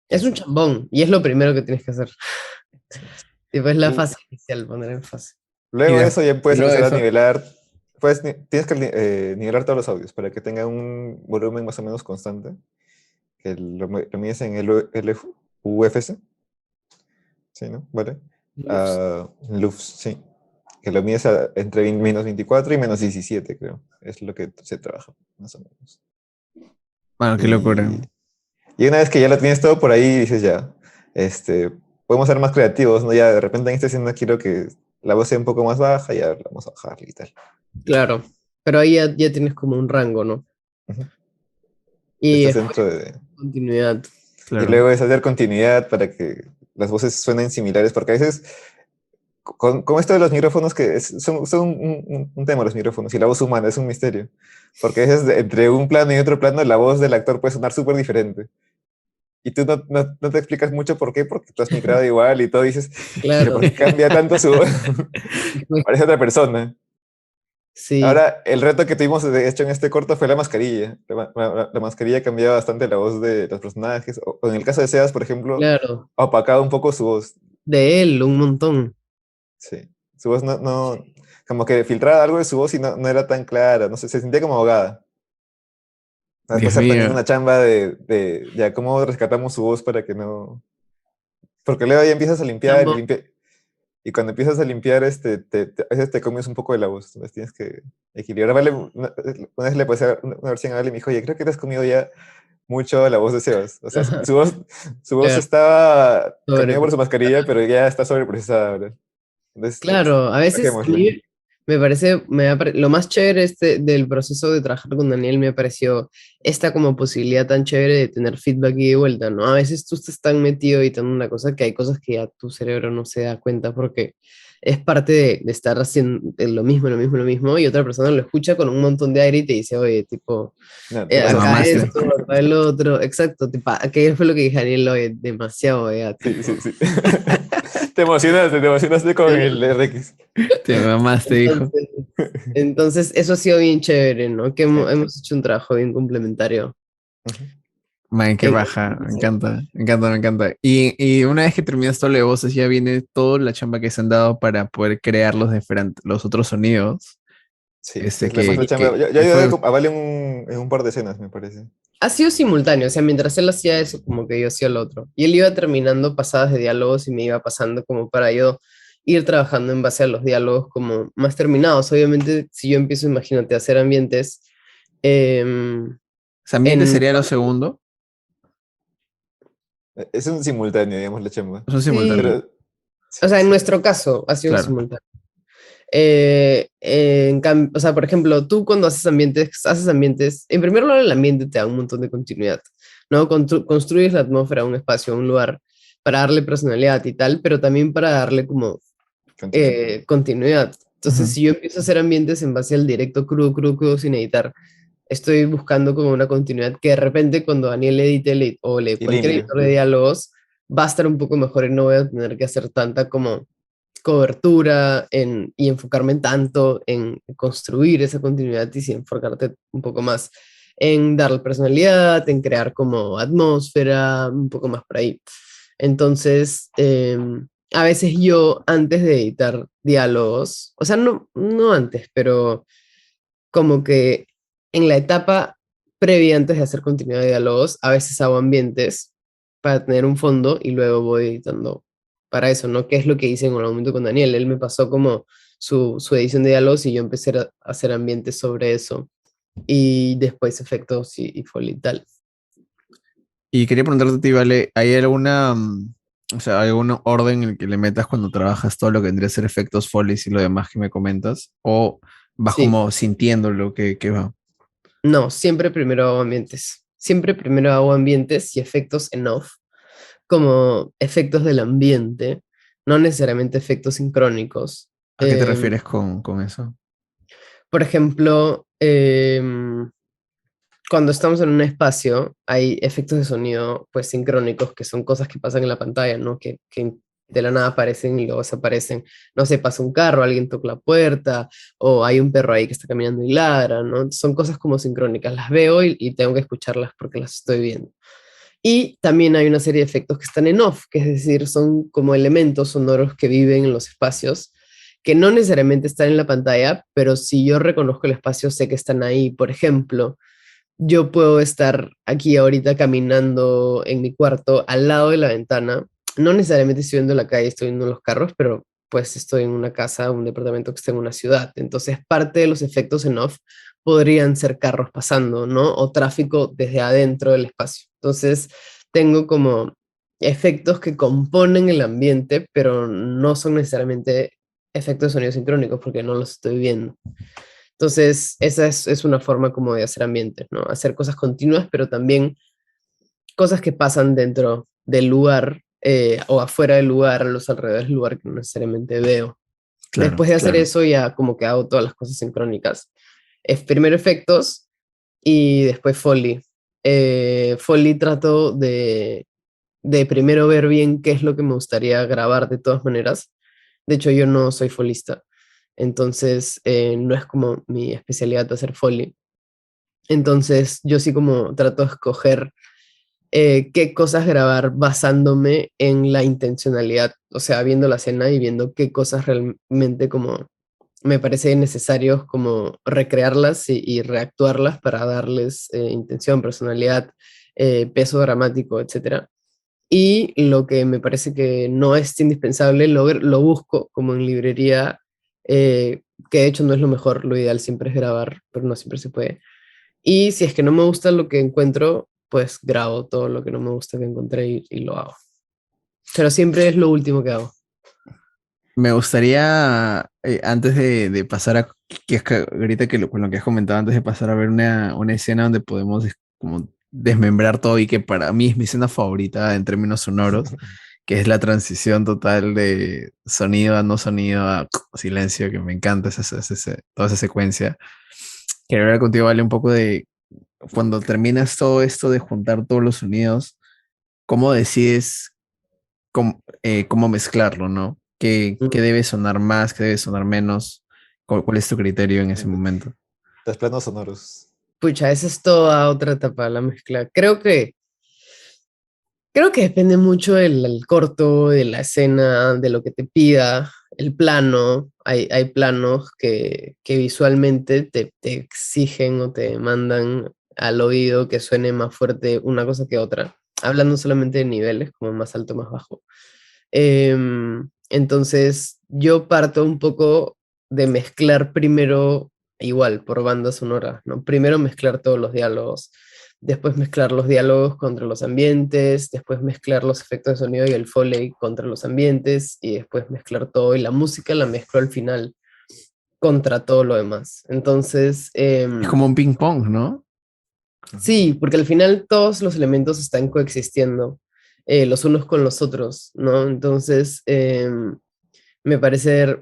Es un así. chambón, y es lo primero que tienes que hacer. Sí. Tipo, es la L- fase inicial, poner en fase. Y, Luego de eso ya y puedes luego de empezar a eso, nivelar. tienes que nivelar todos los audios para que tenga un volumen más o menos constante, que lo mides en el UFC, ¿sí, no? ¿Vale? Luz. LUFS, sí. Que lo mides entre -24 y -17, creo. Es lo que se trabaja, más o menos. Bueno, qué locura. Y una vez que ya lo tienes todo por ahí, dices ya, podemos ser más creativos, ¿no? Ya de repente en esta escena quiero que la voz sea un poco más baja, ya la vamos a bajar y tal. Claro, pero ahí ya tienes como un rango, ¿no? Ujú. Y Estás después dentro de... continuidad. Y Claro. luego es hacer continuidad para que las voces suenen similares, porque a veces, con esto de los micrófonos, que son un tema los micrófonos, y la voz humana es un misterio, porque a veces entre un plano y otro plano la voz del actor puede sonar súper diferente. Y tú no te explicas mucho por qué, porque tú has migrado igual y todo, dices, pero Claro. ¿por qué cambia tanto su voz? Pues, Parece otra persona. sí, Ahora, el reto que tuvimos de hecho en este corto fue la mascarilla. La mascarilla cambiaba bastante la voz de los personajes. O en el caso de Sebas, por ejemplo, claro. opacaba un poco su voz. De él, un montón. Sí. Su voz como que filtraba algo de su voz y no era tan clara. No sé, se sentía como ahogada. Dios Después aprendiendo mío. una chamba de ya cómo rescatamos su voz para que no. Porque luego ya empiezas a limpiar y Chamba. limpiar. Y cuando empiezas a limpiar, a veces te comes un poco de la voz. Entonces tienes que equilibrar. Vale, una vez le pasé una versión a Ale y me dijo, oye, creo que te has comido ya mucho la voz de Sebas. O sea, su voz Claro, estaba cambiando por su mascarilla, sobreprocesado. pero ya está sobreprocesada ahora. Entonces, Claro, a veces a bajémosle. mí me parece, lo más chévere del proceso de trabajar con Daniel me pareció esta como posibilidad tan chévere de tener feedback y de vuelta, ¿no? A veces tú estás tan metido y tan una cosa que hay cosas que ya tu cerebro no se da cuenta porque es parte de estar haciendo lo mismo, lo mismo, lo mismo, y otra persona lo escucha con un montón de aire y te dice, oye, tipo, No, te Te acá pasaste. mamaste. esto, acá el otro, exacto, tipo, aquello fue lo que dije Daniel, oye, demasiado, ya, Sí, sí, tipo. sí. Te emocionaste con el RX. Te mamaste, hijo. Entonces, entonces, eso ha sido bien chévere, ¿no? Que Sí. hemos hecho un trabajo bien complementario. Ujú. Man, qué En- baja. Me encanta. Me encanta, me encanta. Y una vez que terminas todo lo de voces, ya viene toda la chamba que se han dado para poder crear los otros sonidos. Sí, Este es la más la que, chamba. que, Yo que ayudé fue. a Vale en un par de escenas, me parece. Ha sido simultáneo, o sea, mientras él hacía eso, como que yo hacía lo otro. Y él iba terminando pasadas de diálogos y me iba pasando como para yo ir trabajando en base a los diálogos como más terminados. Obviamente, si yo empiezo, imagínate, a hacer ambientes em, Ambiente en... sería lo segundo. Es un simultáneo, digamos, la chamba. Son simultáneos. Sí, Pero, o sí, sea, en sí. nuestro caso ha sido un Claro. simultáneo. O sea, por ejemplo, tú cuando haces ambientes, en primer lugar el ambiente te da un montón de continuidad, ¿no? Construyes la atmósfera, un espacio, un lugar para darle personalidad y tal, pero también para darle como Continuidad. continuidad. Entonces, Ujú. si yo empiezo a hacer ambientes en base al directo crudo, crudo, crudo, sin editar, estoy buscando como una continuidad que de repente cuando Daniel edite Y cualquier limpio. editor de diálogos va a estar un poco mejor y no voy a tener que hacer tanta como cobertura y enfocarme en tanto en construir esa continuidad y sí enfocarte un poco más en darle personalidad, en crear como atmósfera, un poco más por ahí. Entonces, a veces yo antes de editar diálogos, o sea, no antes, pero como que en la etapa previa antes de hacer continuidad de diálogos, a veces hago ambientes para tener un fondo y luego voy editando para eso, ¿no? ¿Qué es lo que hice en un momento con Daniel? Él me pasó como su edición de diálogos y yo empecé a hacer ambientes sobre eso y después efectos y foley y tal. Y quería preguntarte a ti, Vale, ¿hay alguna, o sea, algún orden en el que le metas cuando trabajas todo lo que vendría a ser efectos, folies y lo demás que me comentas? ¿O vas Sí, como sintiendo lo que va? no, siempre primero hago ambientes. Siempre primero hago ambientes y efectos en off, como efectos del ambiente, no necesariamente efectos sincrónicos. ¿A qué te Em, refieres con eso? por ejemplo, cuando estamos en un espacio, hay efectos de sonido pues sincrónicos, que son cosas que pasan en la pantalla, ¿no? Que de la nada aparecen y luego desaparecen. No sé, pasa un carro, alguien toca la puerta, o hay un perro ahí que está caminando y ladra, ¿no? Son cosas como sincrónicas. Las veo y tengo que escucharlas porque las estoy viendo. Y también hay una serie de efectos que están en off, que es decir, son como elementos sonoros que viven en los espacios que no necesariamente están en la pantalla, pero si yo reconozco el espacio, sé que están ahí. Por ejemplo, yo puedo estar aquí ahorita caminando en mi cuarto al lado de la ventana. No necesariamente estoy viendo la calle, estoy viendo los carros, pero pues estoy en una casa, un departamento que está en una ciudad. Entonces, parte de los efectos en off podrían ser carros pasando, ¿no? O tráfico desde adentro del espacio. Entonces, tengo como efectos que componen el ambiente, pero no son necesariamente efectos de sonido sincrónicos porque no los estoy viendo. Entonces, esa es una forma como de hacer ambientes, ¿no? Hacer cosas continuas, pero también cosas que pasan dentro del lugar o afuera del lugar, a los alrededores del lugar que no necesariamente veo. Claro, Después de hacer claro. eso, ya como que hago todas las cosas sincrónicas. Es primero efectos y después Foley. Foley trato de primero ver bien qué es lo que me gustaría grabar de todas maneras. De hecho, yo no soy folista, entonces no es como mi especialidad hacer Foley. Entonces, yo sí como trato de escoger qué cosas grabar basándome en la intencionalidad, o sea, viendo la escena y viendo qué cosas realmente como me parece necesario como recrearlas y reactuarlas para darles intención, personalidad, peso dramático, etcétera. Y lo que me parece que no es indispensable, lo busco como en librería, que de hecho no es lo mejor, lo ideal siempre es grabar, pero no siempre se puede. Y si es que no me gusta lo que encuentro, pues grabo todo lo que no me gusta que encontré y lo hago. Pero siempre es lo último que hago. Me gustaría, antes de pasar a, que es que ahorita que con lo que has comentado, antes de pasar a ver una escena donde podemos como desmembrar todo y que para mí es mi escena favorita en términos sonoros, que es la transición total de sonido a no sonido a silencio, que me encanta toda esa secuencia. Quería hablar contigo, Vale, un poco de cuando terminas todo esto de juntar todos los sonidos, ¿cómo decides cómo mezclarlo, ¿no? ¿Qué debe sonar más, qué debe sonar menos? ¿Cuál es tu criterio en ese momento? Los planos sonoros. Pucha, esa es toda otra etapa de la mezcla. Creo que depende mucho del corto, de la escena, de lo que te pida, el plano. Hay planos que visualmente te exigen o te mandan al oído que suene más fuerte una cosa que otra. Hablando solamente de niveles, como más alto, más bajo. Entonces, yo parto un poco de mezclar primero, igual, por banda sonora, ¿no? Primero mezclar todos los diálogos, después mezclar los diálogos contra los ambientes, después mezclar los efectos de sonido y el foley contra los ambientes, y después mezclar todo, y la música la mezclo al final contra todo lo demás. Entonces, Es como un ping pong, ¿no? sí, porque al final todos los elementos están coexistiendo los unos con los otros, ¿no? Entonces, me parece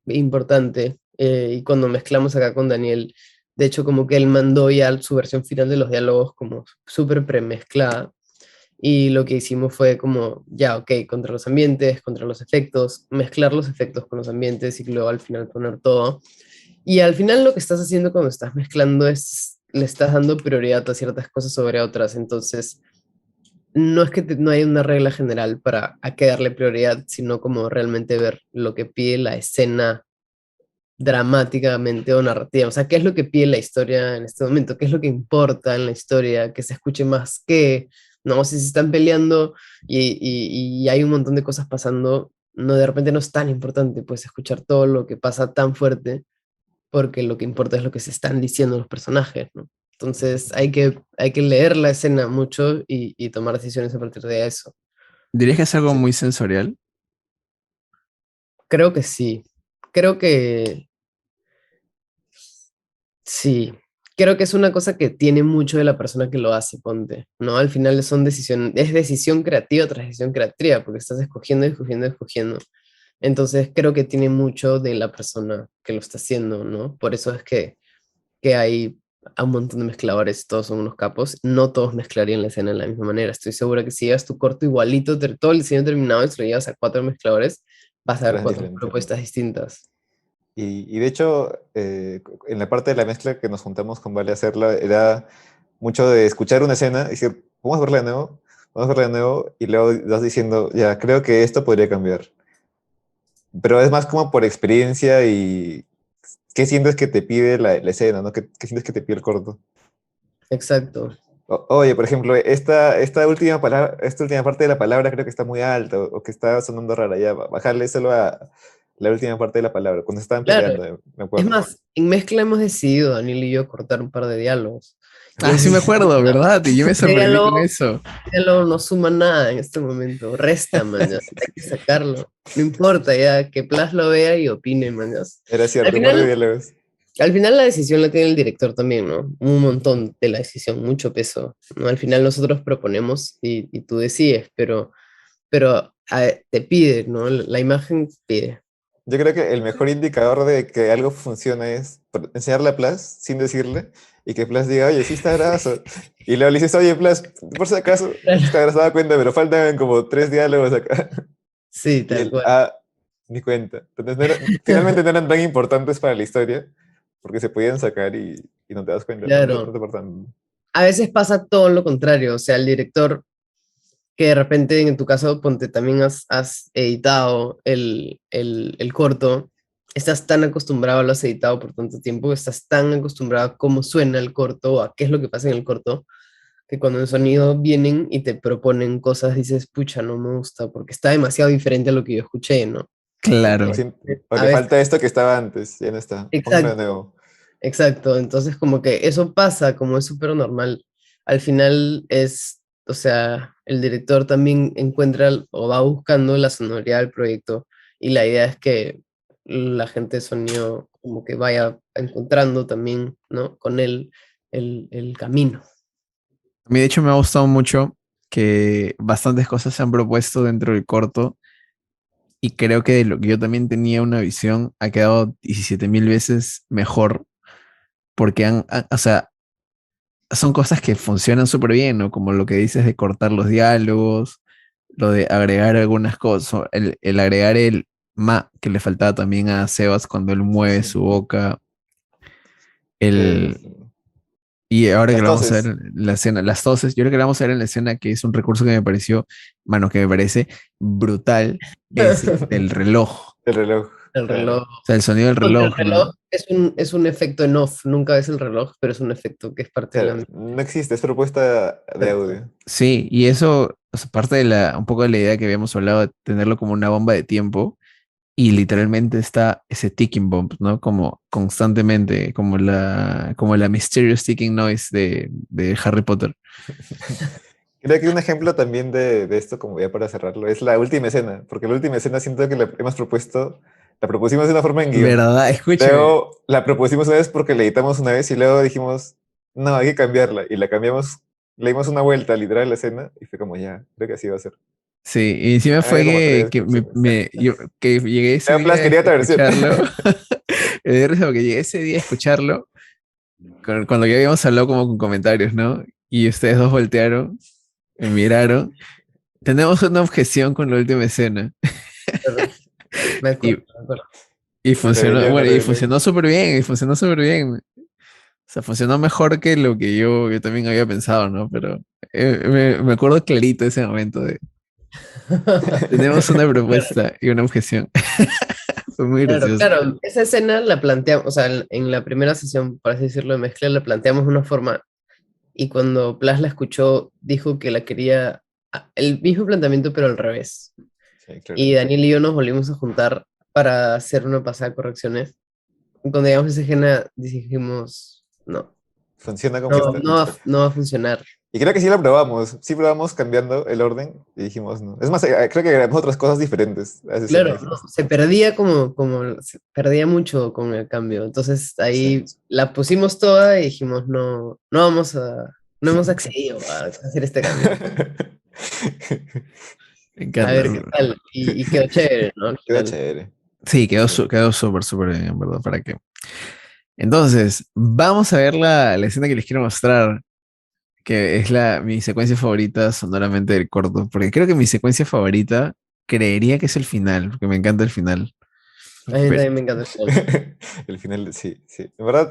importante. Y cuando mezclamos acá con Daniel, de hecho, como que él mandó ya su versión final de los diálogos como súper premezclada. Y lo que hicimos fue como, ya, ok, contra los ambientes, contra los efectos, mezclar los efectos con los ambientes y luego al final poner todo. Y al final lo que estás haciendo cuando estás mezclando es, le estás dando prioridad a ciertas cosas sobre otras. Entonces, no es que no hay una regla general para a qué darle prioridad, sino como realmente ver lo que pide la escena dramáticamente o narrativa. O sea, qué es lo que pide la historia en este momento, qué es lo que importa en la historia, que se escuche más que, no, si se están peleando y hay un montón de cosas pasando, no, de repente no es tan importante, pues escuchar todo lo que pasa tan fuerte, porque lo que importa es lo que se están diciendo los personajes, ¿no? Entonces hay que leer la escena mucho y tomar decisiones a partir de eso. ¿Dirías que es algo Sí. muy sensorial? Creo que sí. Creo que sí. Creo que es una cosa que tiene mucho de la persona que lo hace, ponte, ¿no? Al final es decisión creativa tras decisión creativa, porque estás escogiendo, escogiendo, escogiendo. Entonces creo que tiene mucho de la persona que lo está haciendo, ¿no? Por eso es que hay a un montón de mezcladores, todos son unos capos, no todos mezclarían la escena de la misma manera. Estoy segura que si llevas tu corto igualito, todo el diseño terminado y se lo llevas a cuatro mezcladores, vas a ver Eran cuatro diferentes. propuestas distintas. Y de hecho, en la parte de la mezcla que nos juntamos con Vale a hacerla, era mucho de escuchar una escena y decir, vamos a verla de nuevo, vamos a verla de nuevo, y luego vas diciendo, ya, creo que esto podría cambiar. pero es más como por experiencia y qué sientes que te pide la escena, ¿no? ¿Qué sientes que te pide el corto? Exacto. Oye, por ejemplo, esta última palabra, esta última parte de la palabra creo que está muy alta o que está sonando rara. Ya, bajarle solo a la última parte de la palabra, cuando estaban Claro. peleando, me Es acuerdo. más, en mezcla hemos decidido, Daniel y yo, cortar un par de diálogos. Y Ah, sí me acuerdo, ¿verdad? Y yo me ese sorprendí con diálogo, eso. diálogo no suma nada en este momento, resta, man, ya, hay que sacarlo. No importa ya, que Plas lo vea y opine, man, ya. Era Al cierto, un par de final, diálogos. al final la decisión la tiene el director también, ¿no? Un montón de la decisión, mucho peso, ¿no? Al final nosotros proponemos y tú decides, pero te pide, ¿no? La imagen pide. Yo creo que el mejor indicador de que algo funciona es enseñarle a Plas sin decirle y que Plas diga, oye, sí está graso. Y luego le dices, oye, Plas, por si acaso, está graso, daba cuenta, pero faltan como 3 diálogos acá. Sí, Y tal él, cual. ni cuenta. Entonces, finalmente no eran tan importantes para la historia porque se podían sacar y no te das cuenta, no Claro. te importan. A veces pasa todo lo contrario, o sea, el director que de repente en tu caso, ponte, también has editado el corto, estás tan acostumbrado, lo has editado por tanto tiempo, estás tan acostumbrado a cómo suena el corto, a qué es lo que pasa en el corto, que cuando en sonido vienen y te proponen cosas, dices, pucha, no me gusta, porque está demasiado diferente a lo que yo escuché, ¿no? O, Claro. o A le veces, falta esto que estaba antes, ya no está. Póngalo de exacto, nuevo. exacto, entonces como que eso pasa, como es súper normal. Al final es, o sea, el director también encuentra o va buscando la sonoridad del proyecto y la idea es que la gente de sonido como que vaya encontrando también, ¿no? Con él el camino. A mí, de hecho, me ha gustado mucho que bastantes cosas se han propuesto dentro del corto y creo que de lo que yo también tenía una visión ha quedado 17.000 veces mejor porque o sea, son cosas que funcionan súper bien, ¿no? Como lo que dices de cortar los diálogos, lo de agregar algunas cosas, el agregar el ma que le faltaba también a Sebas cuando él mueve su boca, el, El- y ahora que las lo vamos a ver toses, en la escena, las toses, yo creo que lo vamos a ver en la escena que es un recurso que me pareció, mano, que me parece brutal, es el reloj, el reloj. El Claro. reloj. o sea, el sonido del Porque el reloj, ¿no? reloj es un efecto en off, nunca ves el reloj, pero es un efecto que es parte de la... Claro, no existe, es propuesta de Exacto. audio. Sí, y eso, o sea, parte de un poco de la idea que habíamos hablado de tenerlo como una bomba de tiempo, y literalmente está ese ticking bomb, ¿no? Como constantemente, como la mysterious ticking noise de Harry Potter. Creo que un ejemplo también de esto, como ya para cerrarlo, es la última escena, porque la última escena siento que la hemos propuesto, la propusimos de una forma en guión. ¿Verdad? Escúchame. Luego la propusimos una vez porque la editamos una vez y luego dijimos, no, hay que cambiarla. Y la cambiamos, le dimos una vuelta literal a la escena y fue como ya, creo que así va a ser. Sí, y encima Han fue habido como que, 3 versiones. que llegué ese Pero día Plus a quería otra versión. escucharlo. Me dio risa porque llegué ese día a escucharlo cuando ya habíamos hablado como con comentarios, ¿no? Y ustedes dos voltearon, me miraron. Tenemos una objeción con la última escena. Pero me Y, acuerdo, me acuerdo. y funcionó, Rebelión, bueno, y rebelión. funcionó súper bien, y funcionó súper bien. O sea, funcionó mejor que lo que yo también había pensado, ¿no? Pero me acuerdo clarito ese momento de, tenemos una Claro, propuesta y una objeción. Fue muy claro, gracioso. claro. Esa escena la planteamos, o sea, en la primera sesión, por así decirlo, de mezcla, la planteamos de una forma y cuando Plas la escuchó, dijo que la quería, el mismo planteamiento, pero al revés. Sí, claro. Y Daniel y yo nos volvimos a juntar para hacer una pasada de correcciones. Y cuando llegamos a esa escena, dijimos, no, Funciona como está. no va a funcionar. Y creo que sí probamos cambiando el orden y dijimos no. Es más, creo que agregamos otras cosas diferentes a esa escena. Claro, no, se perdía se perdía mucho con el cambio. Entonces Sí. ahí la pusimos toda y dijimos, no hemos accedido a hacer este cambio. Me A encanta. ver qué tal. Y quedó chévere, ¿no? Al Queda final. chévere. Sí, quedó súper, súper bien, en verdad, ¿para qué? Entonces, vamos a ver la escena que les quiero mostrar, que es mi secuencia favorita sonoramente del corto, porque creo que mi secuencia favorita creería que es el final, porque me encanta el final. A mí Pero, también me encanta el final. El final, sí, sí. En verdad,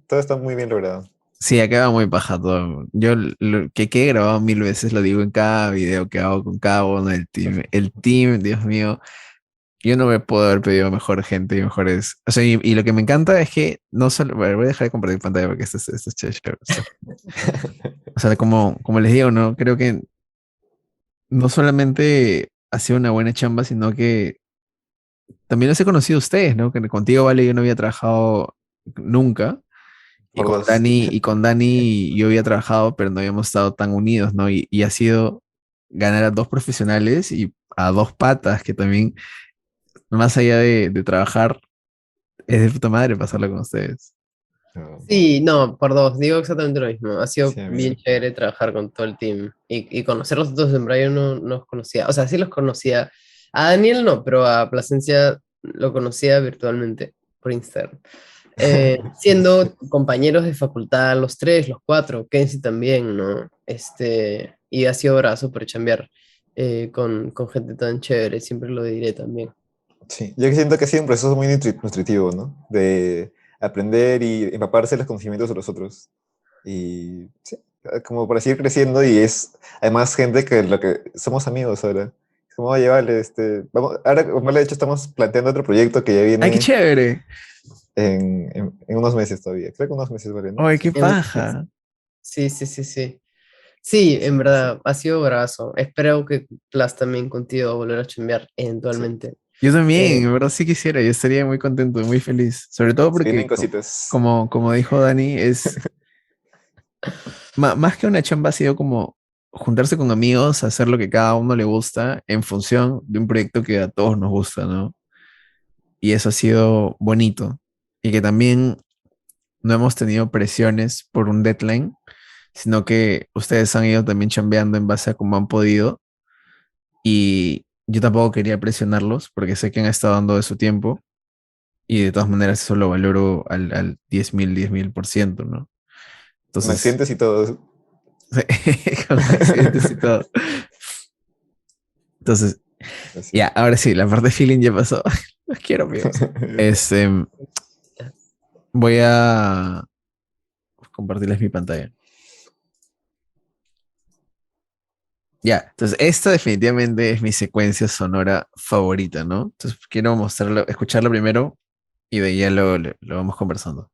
todo está muy bien logrado. sí, acaba muy paja todo. Yo lo que he grabado 1000 veces, lo digo en cada video que hago con cada uno del team. El team, Dios mío, Yo no me puedo haber pedido mejor gente y mejores. O sea, y lo que me encanta es que no solo. Bueno, voy a dejar de compartir pantalla porque esto es chévere. O sea, como les digo, ¿no? Creo que no solamente ha sido una buena chamba, sino que también los he conocido a ustedes, ¿no? Que contigo, Vale, yo no había trabajado nunca. Por dos. Y con Dani yo había trabajado, pero no habíamos estado tan unidos, ¿no? Y ha sido ganar a dos profesionales y a dos patas, que también, más allá de trabajar, es de puta madre pasarlo con ustedes. No, Sí, no, por dos, digo exactamente lo mismo. Ha sido sí, a bien mí. chévere trabajar con todo el team y conocerlos a todos. En verdad yo no los conocía, o sea, sí los conocía. A Daniel no, pero a Plasencia lo conocía virtualmente por Instagram. Siendo compañeros de facultad, los tres, los cuatro, Kenzie también, ¿no? Y ha sido brazo por chambear con gente tan chévere, siempre lo diré también. Sí, yo siento que ha sido un proceso muy nutritivo, ¿no? De aprender y empaparse de los conocimientos de los otros. Y sí, como para seguir creciendo y es además gente que lo que somos amigos ahora. Es como, oye, vale, vamos, ahora como le he dicho, estamos planteando otro proyecto que ya ¡Ay, qué viene chévere! en unos meses todavía. Creo que unos meses, vale, ¿no? ¡Ay, Sí, qué paja! Sí, sí, sí, sí. Sí, sí, en sí, sí. verdad, ha sido brazo. Espero que Plus también contigo volver a chambear Sí. eventualmente. Yo también, Eh, en verdad sí quisiera, yo estaría muy contento, muy feliz. Sobre todo Se vienen porque, cositas. como dijo Dani, es más que una chamba, ha sido como juntarse con amigos, hacer lo que cada uno le gusta en función de un proyecto que a todos nos gusta, ¿no? Y eso ha sido bonito. Y que también no hemos tenido presiones por un deadline, sino que ustedes han ido también chambeando en base a cómo han podido. Y yo tampoco quería presionarlos porque sé que han estado dando de su tiempo. Y de todas maneras eso lo valoro al 10.000, 10.000%, ¿no? Con Entonces, accidentes y todo. con accidentes y todo. Entonces, Así. ya, ahora sí, la parte de feeling ya pasó. Los quiero, amigos. Este, voy a compartirles mi pantalla. Ya, entonces esta definitivamente es mi secuencia sonora favorita, ¿no? Entonces quiero mostrarlo, escucharlo primero y de ahí ya lo vamos conversando.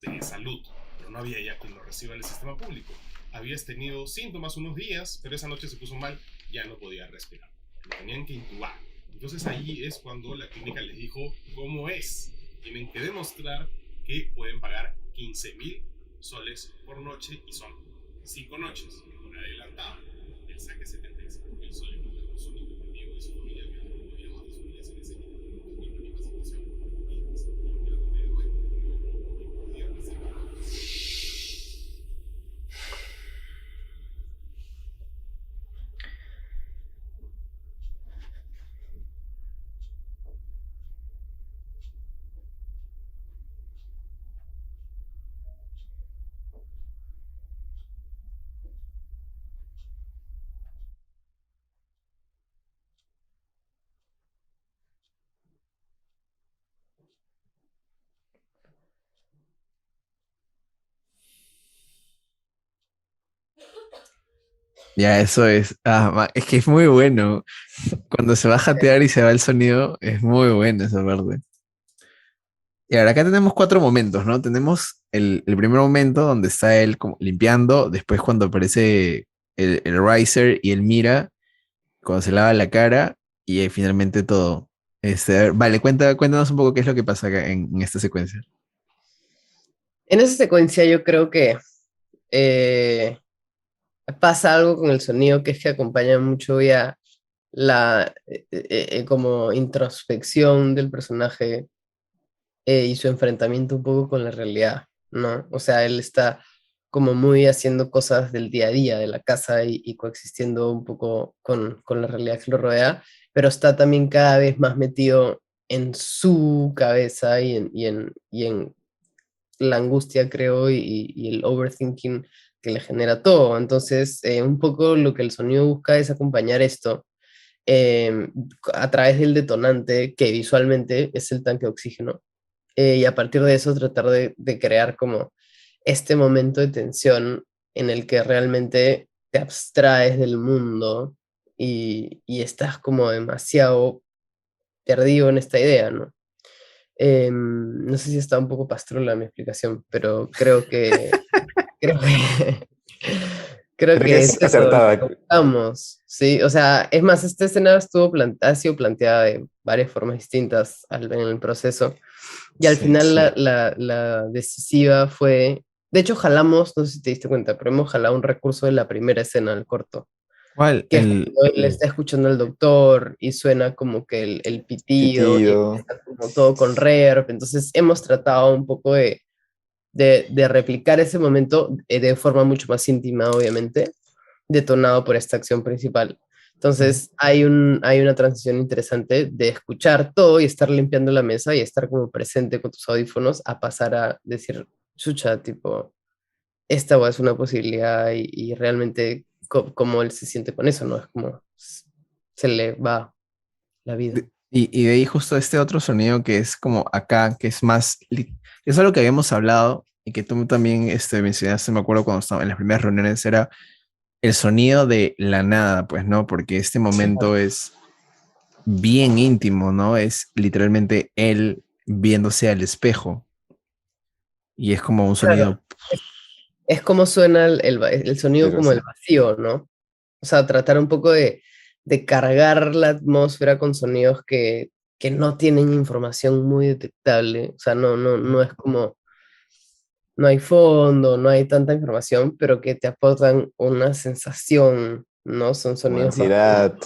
De salud, pero no había ya quien lo reciba en el sistema público. Habías tenido síntomas unos días, pero esa noche se puso mal, ya no podía respirar. Lo tenían que intubar. Entonces ahí es cuando la clínica les dijo cómo es. Tienen que demostrar que pueden pagar 15.000 soles por noche y son 5 noches por adelantado. El saque 75.000 soles por la consulta conmigo y su familia, no había otras familias en ese momento en la misma situación. Y se volvieron de nuevo. Ya, eso es. Es que es muy bueno. Cuando se va a jatear y se va el sonido, es muy bueno esa parte. Y ahora acá tenemos cuatro momentos, ¿no? Tenemos el primer momento donde está él como limpiando, después cuando aparece el riser y él mira, cuando se lava la cara y finalmente todo. A ver, vale, cuéntanos un poco qué es lo que pasa acá en esta secuencia. en esa secuencia yo creo que eh, pasa algo con el sonido que es que acompaña mucho ya como introspección del personaje y su enfrentamiento un poco con la realidad, ¿no? O sea, él está como muy haciendo cosas del día a día de la casa y coexistiendo un poco con la realidad que lo rodea, pero está también cada vez más metido en su cabeza y en la angustia, creo, y el overthinking que le genera todo. Entonces, un poco lo que el sonido busca es acompañar esto eh, a través del detonante, que visualmente es el tanque de oxígeno, y a partir de eso tratar de crear como este momento de tensión en el que realmente te abstraes del mundo y estás como demasiado perdido en esta idea, ¿no? No sé si está un poco pastrula mi explicación, pero creo que, creo Creo que que es es eso lo que acertada. buscamos, ¿sí? O sea, es más, esta escena ha sido planteada de varias formas distintas en el proceso, y al Sí. final la decisiva fue, de hecho jalamos, no sé si te diste cuenta, pero hemos jalado un recurso de la primera escena del corto, ¿Cuál? que es cuando él está escuchando al doctor y suena como que el pitido y Pitido. empieza como todo con reverb, entonces hemos tratado un poco de replicar ese momento de forma mucho más íntima, obviamente, detonado por esta acción principal. Entonces hay una transición interesante de escuchar todo y estar limpiando la mesa y estar como presente con tus audífonos a pasar a decir, chucha, tipo, esta es una posibilidad y realmente cómo él se siente con eso, ¿no? Es como se le va la vida. Y de ahí justo este otro sonido que es como acá, que es más, es algo que habíamos hablado y que tú también mencionaste, me acuerdo cuando estaba en las primeras reuniones, era el sonido de la nada, pues, ¿no? Porque este momento es bien íntimo, ¿no? Es literalmente él viéndose al espejo y es como un Claro, sonido, es como suena el sonido Pero como sí. el vacío, ¿no? O sea, tratar un poco de cargar la atmósfera con sonidos que no tienen información muy detectable. O sea, no es como, no hay fondo, no hay tanta información, pero que te aportan una sensación, ¿no? Son Como sonidos más como, ansiedad.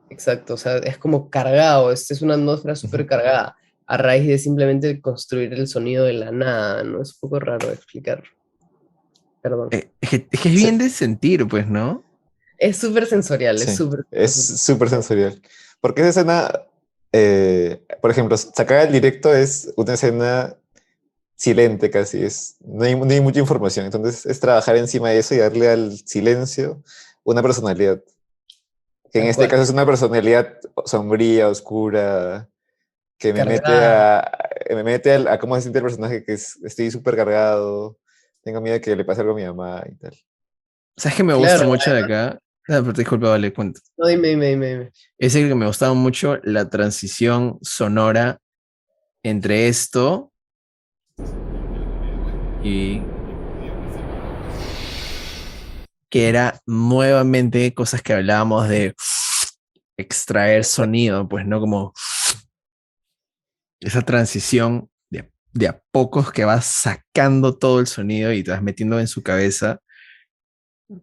exacto, o sea, es como cargado, es una atmósfera súper cargada a raíz de simplemente construir el sonido de la nada, ¿no? Es un poco raro de explicar, perdón. es que es bien Sí, de sentir, pues, ¿no? Es súper sensorial, es sí. súper, Es súper. súper sensorial. Porque esa escena, por ejemplo, sacar el directo es una escena silente casi, no hay mucha información. Entonces es trabajar encima de eso y darle al silencio una personalidad. Que en Tal este cual. caso es una personalidad sombría, oscura, que Cargada. me mete a cómo se siente el personaje, estoy súper cargado, tengo miedo de que le pase algo a mi mamá y tal. ¿Sabes qué me gusta Claro, mucho de acá? Ah, pero disculpa, vale, cuento. no, dime. Es el que me gustaba mucho la transición sonora entre esto y que era nuevamente cosas que hablábamos de extraer sonido, pues no como esa transición de a pocos que vas sacando todo el sonido y te vas metiendo en su cabeza,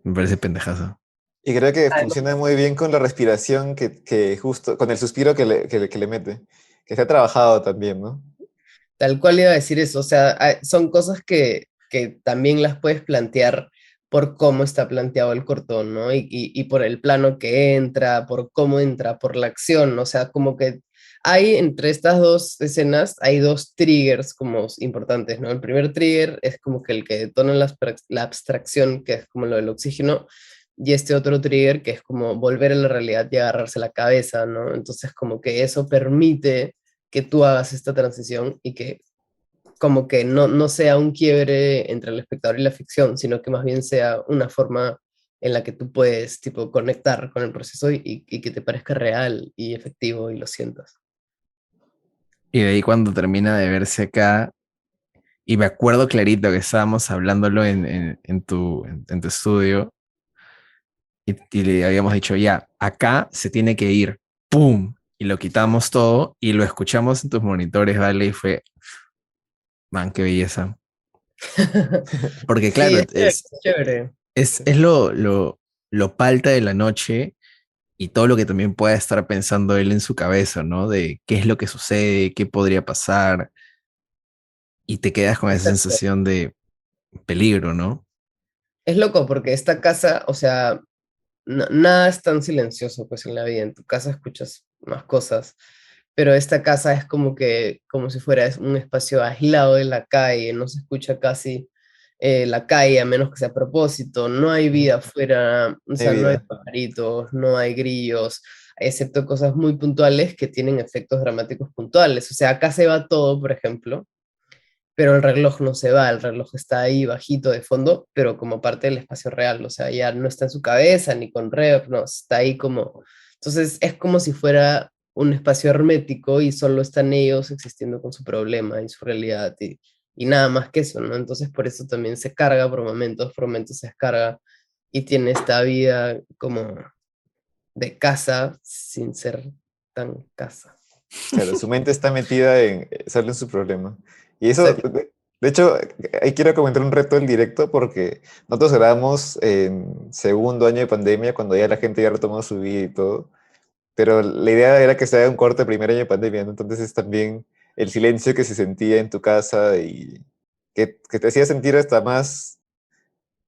me parece pendejazo. Y creo que Además, funciona muy bien con la respiración que justo, con el suspiro que le mete, que está trabajado también, ¿no? tal cual iba a decir eso, o sea, son cosas que también las puedes plantear por cómo está planteado el cortón, ¿no? Y por el plano que entra, por cómo entra, por la acción, o sea, como que hay entre estas dos escenas, hay dos triggers como importantes, ¿no? El primer trigger es como que el que detona la abstracción, que es como lo del oxígeno, y este otro trigger que es como volver a la realidad y agarrarse la cabeza, ¿no? Entonces como que eso permite que tú hagas esta transición y que como que no sea un quiebre entre el espectador y la ficción, sino que más bien sea una forma en la que tú puedes tipo conectar con el proceso y que te parezca real y efectivo y lo sientas. Y de ahí cuando termina de verse acá, y me acuerdo clarito que estábamos hablándolo en tu estudio, y le habíamos dicho, ya, acá se tiene que ir, ¡pum! Y lo quitamos todo y lo escuchamos en tus monitores, ¿vale? Y fue, man, qué belleza. Porque Sí, claro, es chévere. Sí. es lo palta de la noche y todo lo que también pueda estar pensando él en su cabeza, ¿no? De qué es lo que sucede, qué podría pasar, y te quedas con esa Exacto. sensación de peligro, ¿no? Es loco porque esta casa, o sea, nada es tan silencioso pues en la vida. En tu casa escuchas más cosas, pero esta casa es como que, como si fuera un espacio aislado de la calle, no se escucha casi la calle a menos que sea a propósito, no hay Ujú. vida afuera, o Hay sea, no hay vida. pajaritos, no hay grillos, excepto cosas muy puntuales que tienen efectos dramáticos puntuales. O sea, acá se va todo, por ejemplo, pero el reloj no se va, el reloj está ahí bajito de fondo, pero como parte del espacio real, o sea, ya no está en su cabeza ni con reverb, no, está ahí como... Entonces es como si fuera un espacio hermético y solo están ellos existiendo con su problema y su realidad y nada más que eso, ¿no? Entonces por eso también se carga por momentos se descarga y tiene esta vida como de casa sin ser tan casa. Claro, su mente está metida en solo en su problema. Y eso, Exacto. de hecho, ahí quiero comentar un reto del directo porque nosotros grabamos en segundo año de pandemia, cuando ya la gente ya retomó su vida y todo. Pero la idea era que se haga un corte de primer año de pandemia, ¿no? Entonces es también el silencio que se sentía en tu casa y que te hacía sentir hasta más,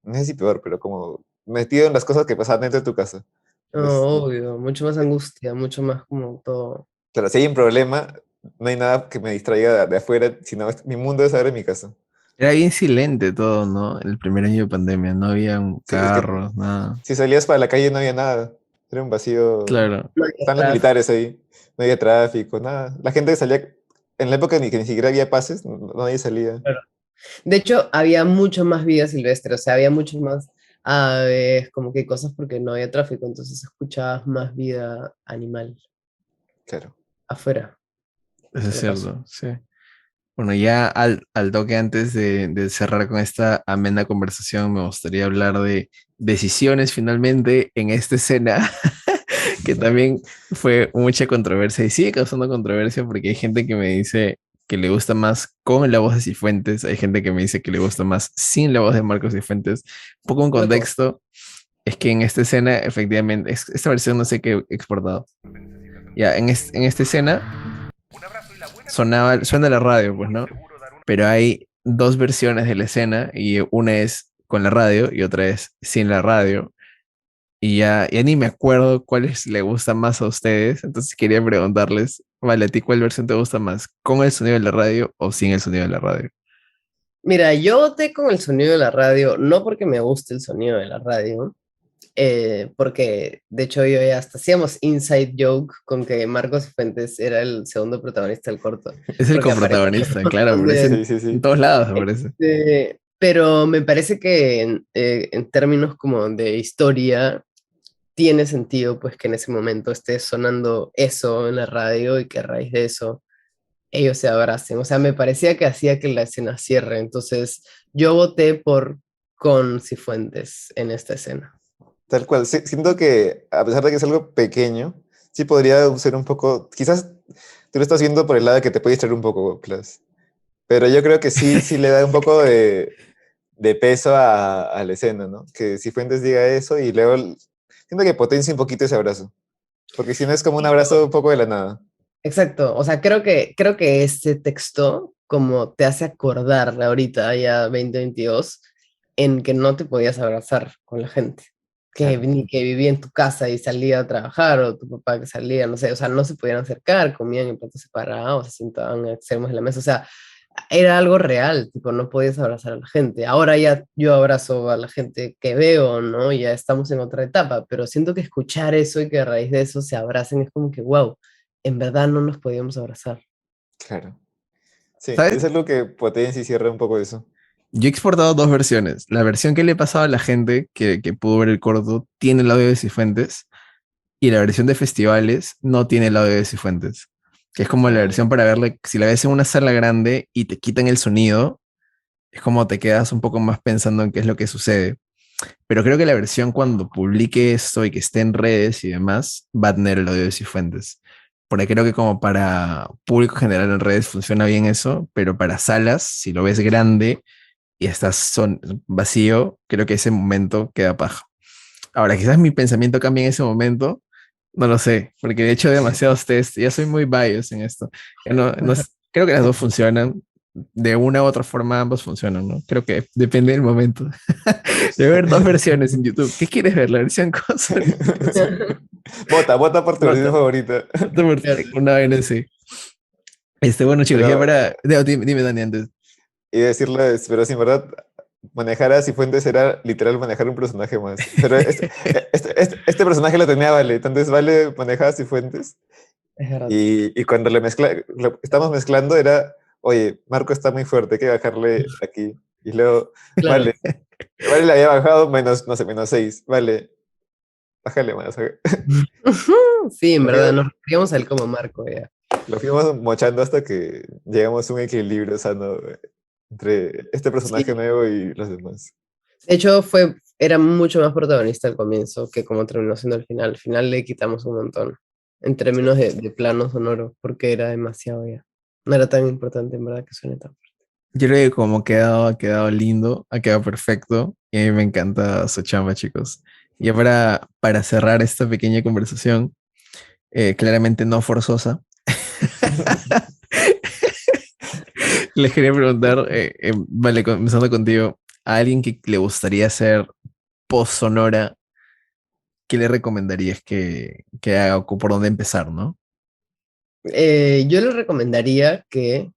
no sé si peor, pero como metido en las cosas que pasaban dentro de tu casa. Entonces, No, obvio, mucho más angustia, mucho más como todo. claro, si hay un problema, no hay nada que me distraiga de afuera, sino mi mundo es ahora en mi casa. Era bien silente todo, ¿no? El primer año de pandemia, no habían Sí, es que carros, nada. si salías para la calle no había nada, era un vacío. Claro. No había Están los tráfico. militares ahí, no había tráfico, nada. La gente salía, en la época que ni siquiera había pases, nadie salía. De hecho, había mucho más vida silvestre, o sea, había mucho más aves, como que cosas porque no había tráfico, entonces escuchabas más vida animal Claro. afuera, Eso es de la casa. cierto, sí. Bueno, ya al toque antes de cerrar con esta amena conversación, me gustaría hablar de decisiones finalmente en esta escena, que también fue mucha controversia y sigue causando controversia porque hay gente que me dice que le gusta más con la voz de Cifuentes, hay gente que me dice que le gusta más sin la voz de Marcos Cifuentes. Un poco en Loco. contexto, es que en esta escena, efectivamente, esta versión no sé qué he exportado. Ya, en esta escena suena la radio, pues, ¿no? Pero hay dos versiones de la escena y una es con la radio y otra es sin la radio. Y ya ni me acuerdo cuáles le gustan más a ustedes. Entonces quería preguntarles, vale, ¿a ti cuál versión te gusta más? ¿Con el sonido de la radio o sin el sonido de la radio? Mira, yo voté con el sonido de la radio, no porque me guste el sonido de la radio, porque de hecho yo ya hasta hacíamos inside joke con que Marcos Fuentes era el segundo protagonista del corto, Es el porque aparece coprotagonista, un claro, montón aparece de... Sí, sí, en sí. todos lados, aparece. Pero me parece que en términos como de historia tiene sentido pues que en ese momento esté sonando eso en la radio y que a raíz de eso ellos se abracen. O sea, me parecía que hacía que la escena cierre. Entonces, yo voté por con Cifuentes en esta escena. Tal cual. Sí, siento que a pesar de que es algo pequeño, sí podría ser un poco, quizás tú lo estás viendo por el lado de que te puede distraer un poco, Klaus. Pero yo creo que sí, sí le da un poco de peso a la escena, ¿no? Que si Fuentes diga eso y luego siento que potencia un poquito ese abrazo. Porque si no es como un abrazo un poco de la nada. Exacto. O sea, creo que este texto como te hace acordar ahorita, ya 2022, en que no te podías abrazar con la gente. Que, Claro. ni que vivía en tu casa y salía a trabajar, o tu papá que salía, no sé, o sea, no se podían acercar, comían en platos separados, se sentaban a extremos de la mesa, o sea, era algo real, tipo, no podías abrazar a la gente. Ahora ya yo abrazo a la gente que veo, ¿no? Ya estamos en otra etapa, pero siento que escuchar eso y que a raíz de eso se abracen es como que, wow, en verdad no nos podíamos abrazar. Claro. Sí, ¿Sabes? es algo que potencia y cierra un poco eso. Yo he exportado dos versiones. La versión que le he pasado a la gente que pudo ver el corto tiene el audio de Cifuentes y la versión de festivales no tiene el audio de Cifuentes. Que es como la Ah, versión para verle, si la ves en una sala grande y te quitan el sonido, es como te quedas un poco más pensando en qué es lo que sucede. Pero creo que la versión cuando publique esto y que esté en redes y demás, va a tener el audio de Cifuentes. Porque creo que como para público general en redes funciona bien eso, pero para salas, si lo ves grande y estás vacío, creo que ese momento queda paja. Ahora, quizás mi pensamiento cambie en ese momento, no lo sé, porque he hecho demasiados test, ya soy muy biased en esto. Ya creo que las dos funcionan, de una u otra forma ambos funcionan, ¿no? Creo que depende del momento. Debe haber dos versiones en YouTube. ¿Qué quieres ver? ¿La versión con sonido? Vota por tu versión Vota, favorita. vota por una vaina así. Bueno, chicos, ya Pero, para... Dime, Dani, antes. y decirle, pero sin verdad, manejar a Cifuentes era literal manejar un personaje más. Pero este personaje lo tenía Vale, entonces Vale manejaba a Cifuentes. Es verdad. Y cuando lo estamos mezclando era, oye, Marco está muy fuerte, hay que bajarle aquí. Y luego, Claro. vale, vale le había bajado menos, no sé, -6, vale. bájale más. Sí, en Lo verdad, fuimos, nos referíamos a él como Marco, ya. lo fuimos mochando hasta que llegamos a un equilibrio sano entre este personaje Sí. nuevo y los demás. De hecho, era mucho más protagonista al comienzo que como terminó siendo al final. Al final le quitamos un montón en términos de plano sonoro, porque era demasiado ya. No era tan importante, en verdad, que suene tan. Yo creo que como ha quedado lindo, ha quedado perfecto y a mí me encanta su chamba, chicos. Y para cerrar esta pequeña conversación, claramente no forzosa, les quería preguntar, vale, comenzando contigo, a alguien que le gustaría hacer post sonora, ¿qué le recomendarías que haga o por dónde empezar, no? Yo le recomendaría que,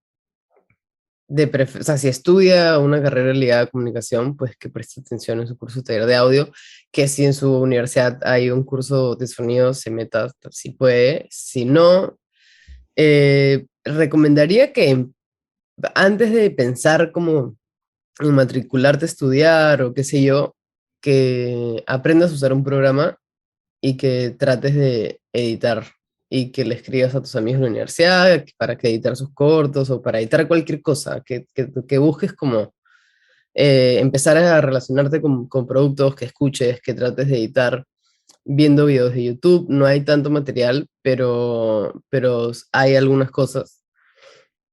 o sea, si estudia una carrera ligada a comunicación, pues que preste atención en su curso de taller de audio, que si en su universidad hay un curso de sonido, se meta si puede. Si no, recomendaría que antes de pensar como en matricularte a estudiar o qué sé yo, que aprendas a usar un programa y que trates de editar y que le escribas a tus amigos en la universidad para que editar sus cortos o para editar cualquier cosa, que busques como empezar a relacionarte con productos, que escuches, que trates de editar viendo videos de YouTube. No hay tanto material, pero hay algunas cosas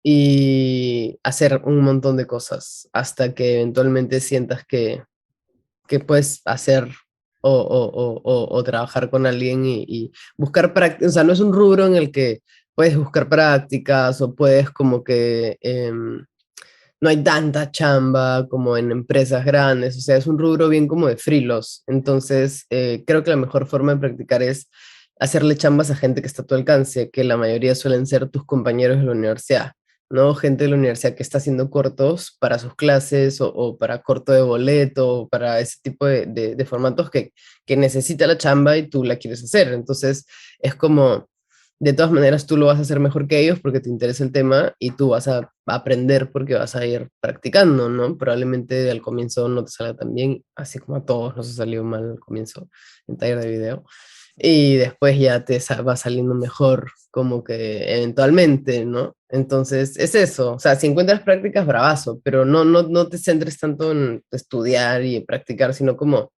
y hacer un montón de cosas hasta que eventualmente sientas que puedes hacer o trabajar con alguien y buscar prácticas. O sea, no es un rubro en el que puedes buscar prácticas o puedes como que no hay tanta chamba como en empresas grandes. O sea, es un rubro bien como de freelos. Entonces, creo que la mejor forma de practicar es hacerle chambas a gente que está a tu alcance, que la mayoría suelen ser tus compañeros de la universidad. ¿No? Gente de la universidad que está haciendo cortos para sus clases o para corto de boleto o para ese tipo de formatos que necesita la chamba y tú la quieres hacer. Entonces, es como, de todas maneras, tú lo vas a hacer mejor que ellos porque te interesa el tema y tú vas a aprender porque vas a ir practicando, ¿no? Probablemente al comienzo no te salga tan bien, así como a todos nos ha salido mal al comienzo en taller de video y después ya va saliendo mejor, como que eventualmente, ¿no? Entonces, es eso, o sea, si encuentras prácticas, bravazo, pero no te centres tanto en estudiar y practicar, sino como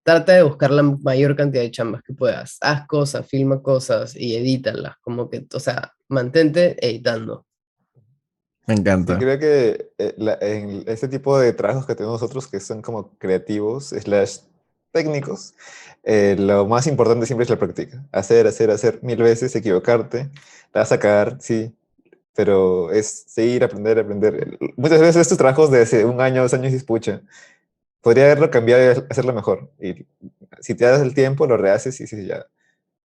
trata de buscar la mayor cantidad de chambas que puedas. Haz cosas, filma cosas y edítalas, como que, o sea, mantente editando. Me Sí, encanta. creo que en este tipo de trabajos que tenemos nosotros que son como creativos, slash técnicos, lo más importante siempre es la práctica. Hacer 1000 veces, equivocarte, la vas a cagar, sí, pero es seguir, aprender. Muchas veces estos trabajos de hace un año, 2 años, y pucha, podría haberlo cambiado y hacerlo mejor. Y si te das el tiempo, lo rehaces y sí, ya.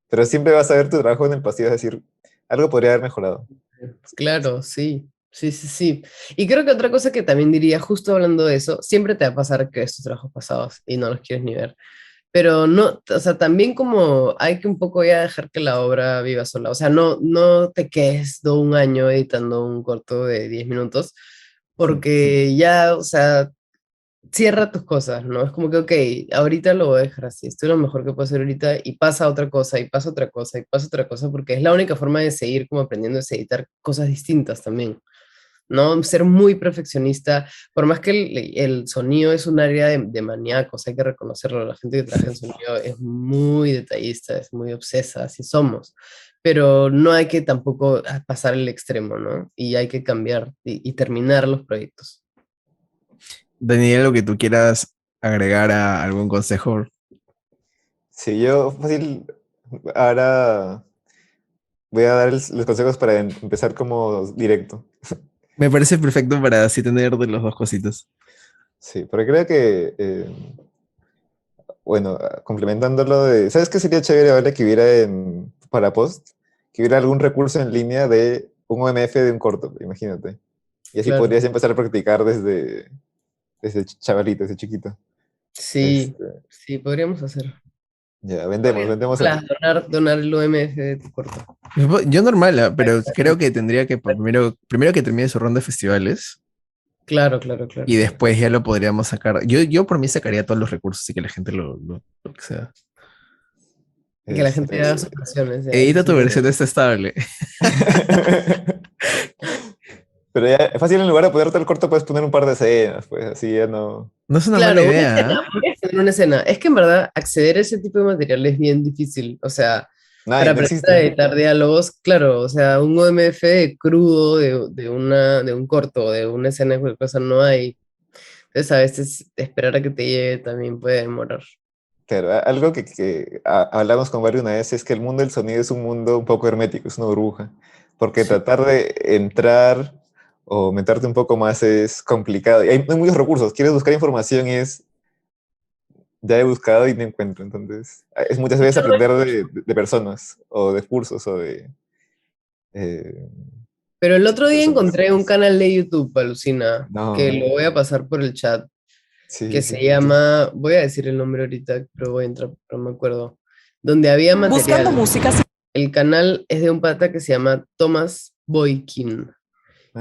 Pero siempre vas a ver tu trabajo en el pasado y vas a decir, algo podría haber mejorado. Claro, sí. Sí, sí, sí. Y creo que otra cosa que también diría, justo hablando de eso, siempre te va a pasar que ves tus trabajos pasados y no los quieres ni ver. Pero no, o sea, también como hay que un poco ya dejar que la obra viva sola. O sea, no te quedes de un año editando un corto de 10 minutos, porque ya, o sea, cierra tus cosas, ¿no? Es como que, ok, ahorita lo voy a dejar así, esto es lo mejor que puedo hacer ahorita, y pasa otra cosa, y pasa otra cosa, y pasa otra cosa, porque es la única forma de seguir como aprendiendo es editar cosas distintas también. ¿No? Ser muy perfeccionista, por más que el sonido es un área de maníacos, hay que reconocerlo, la gente que trabaja en sonido es muy detallista, es muy obsesa, así somos, pero no hay que tampoco pasar el extremo, ¿no? Y hay que cambiar y terminar los proyectos. Daniel, lo que tú quieras agregar a algún consejo. Sí, yo fácil, ahora voy a dar los consejos para empezar como directo. Me parece perfecto para así tener de los dos cositas. Sí, pero creo que, bueno, complementándolo de, ¿sabes qué sería chévere ahora que hubiera para post? Que hubiera algún recurso en línea de un OMF de un corto, imagínate. Y así Claro, podrías empezar a practicar desde chavalito, desde chiquito. sí, Este, sí, podríamos hacer. ya, Podrías, vendemos. ojalá, donar el OMF de tu corto. Yo normal, pero creo que tendría que primero que termine su ronda de festivales Claro, claro, claro, y claro. después ya lo podríamos sacar. Yo por mí sacaría todos los recursos y que la gente lo que sea. Y que la gente haga sus Este... versiones. Ya, eso Edita es tu versión interesante. de esta estable. Pero ya es fácil, en lugar de ponerte el corto, puedes poner un par de escenas, pues así ya no. No es una mala Claro, una idea, escena, ¿ah? podrías tener una escena. Es que en verdad acceder a ese tipo de material es bien difícil. O sea, Nada, para y no aprender a existe. editar diálogos, claro, o sea, un OMF crudo de un corto, de una escena, de cualquier cosa, no hay. Entonces, a veces esperar a que te llegue también puede demorar. Claro, algo que hablamos con Mario una vez es que el mundo del sonido es un mundo un poco hermético, es una burbuja. Porque tratar de entrar o meterte un poco más es complicado. Y hay muchos recursos. Quieres buscar información y es, ya he buscado y no encuentro. Entonces, es muchas veces aprender de personas o de cursos o de eh, Pero el otro día personas. encontré un canal de YouTube, alucina, que No, lo voy a pasar por el chat, que sí, sí. se llama, voy a decir el nombre ahorita, pero voy a entrar, pero no me acuerdo, donde había Buscando material. música. El canal es de un pata que se llama Thomas Boykin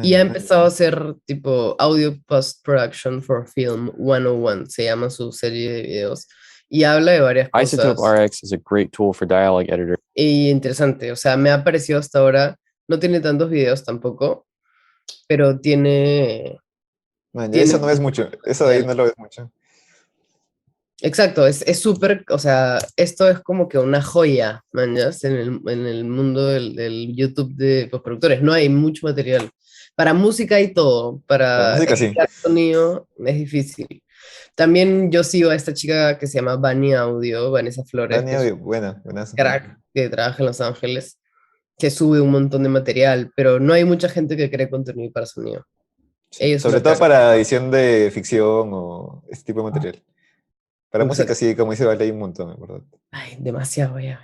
y ha Man, empezado a hacer tipo audio post-production for film 101, se llama su serie de videos, y habla de varias Isotope cosas. RX is a great tool for dialogue editor. Y interesante, o sea, me ha parecido hasta ahora, no tiene tantos videos tampoco, pero tiene... man, ya tiene eso no es mucho. Eso de ahí material. no lo ves mucho. Exacto, es súper, o sea, esto es como que una joya, mañas, en el mundo del YouTube de postproductores. No hay mucho material. Para música hay todo, La para música sí. editar sonido es difícil. También yo sigo a esta chica que se llama Vani Audio, Vanessa Flores, que es Dani, un buena, buenazo. crack que trabaja en Los Ángeles, que sube un montón de material, pero no hay mucha gente que cree contenido para sonido. Sí. Ella es Sobre una todo crack. para edición de ficción o este tipo de material. Para música Exacto. sí, como dice Vale, hay un montón, en verdad. Ay, demasiado ya.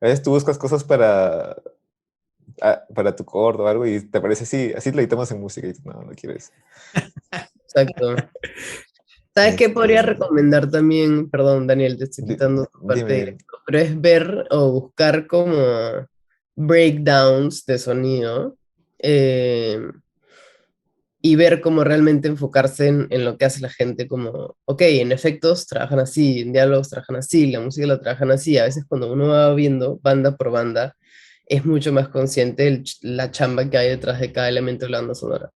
A veces tú buscas cosas para tu corto o algo y te parece así, así lo editamos en música y tú, no, no quieres. Exacto. ¿Sabes qué podría Este, recomendar también? Perdón, Daniel, te estoy quitando tu parte dime, dime. directo, pero es ver o buscar como breakdowns de sonido eh, y ver cómo realmente enfocarse en lo que hace la gente, como, ok, en efectos trabajan así, en diálogos trabajan así, la música la trabajan así. A veces cuando uno va viendo banda por banda, es mucho más consciente de la chamba que hay detrás de cada elemento de la banda sonora.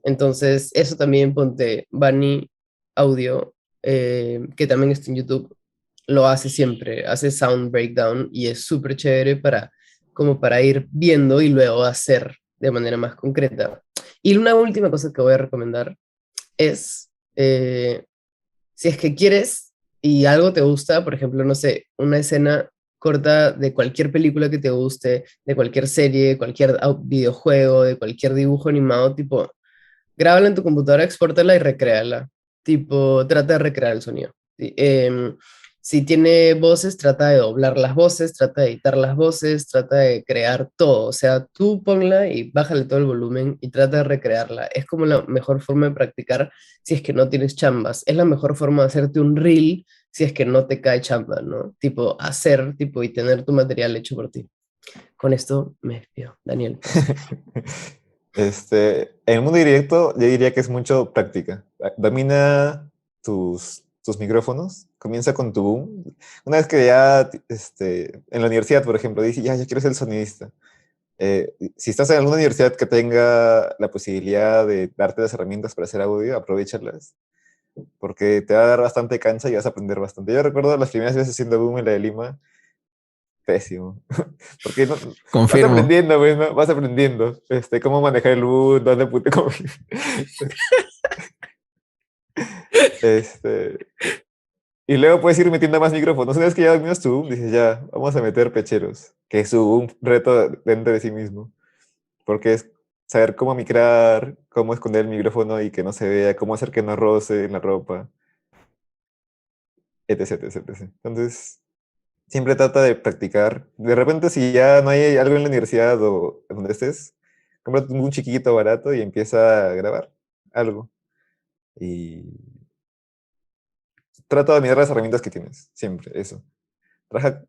Entonces, eso también ponte Bunny Audio, que también está en YouTube, lo hace siempre, hace sound breakdown y es súper chévere para, como para ir viendo y luego hacer de manera más concreta. Y una última cosa que voy a recomendar es, si es que quieres y algo te gusta, por ejemplo, no sé, una escena corta de cualquier película que te guste, de cualquier serie, cualquier videojuego, de cualquier dibujo animado, tipo, grábala en tu computadora, expórtala y recréala. Tipo, trata de recrear el sonido. Si tiene voces, trata de doblar las voces, trata de editar las voces, trata de crear todo. O sea, tú ponla y bájale todo el volumen y trata de recrearla. Es como la mejor forma de practicar si es que no tienes chambas. Es la mejor forma de hacerte un reel si es que no te cae chamba, ¿no? Tipo, hacer, tipo, y tener tu material hecho por ti. Con esto me despido. Daniel, pasa. En el mundo directo, yo diría que es mucho práctica. Domina tus micrófonos, comienza con tu boom. Una vez que ya, en la universidad, por ejemplo, dices, ya quiero ser el sonidista. Si estás en alguna universidad que tenga la posibilidad de darte las herramientas para hacer audio, aprovéchalas, porque te va a dar bastante cancha y vas a aprender bastante. Yo recuerdo las primeras veces haciendo boom en la de Lima, pésimo. Porque no, vas Confirmo. aprendiendo, pues, ¿no? Vas aprendiendo. Cómo manejar el boot, dónde pute, cómo... Y luego puedes ir metiendo más micrófonos. Una vez que ya dominas tu boom, dices, ya, vamos a meter pecheros. Que es un reto dentro de sí mismo. Porque es saber cómo micrar, cómo esconder el micrófono y que no se vea, cómo hacer que no roce en la ropa, etc, etc, etc. Entonces, siempre trata de practicar. De repente, si ya no hay algo en la universidad o donde estés, cómprate un chiquito barato y empieza a grabar algo. Y trata de mirar las herramientas que tienes, siempre, eso. Trabaja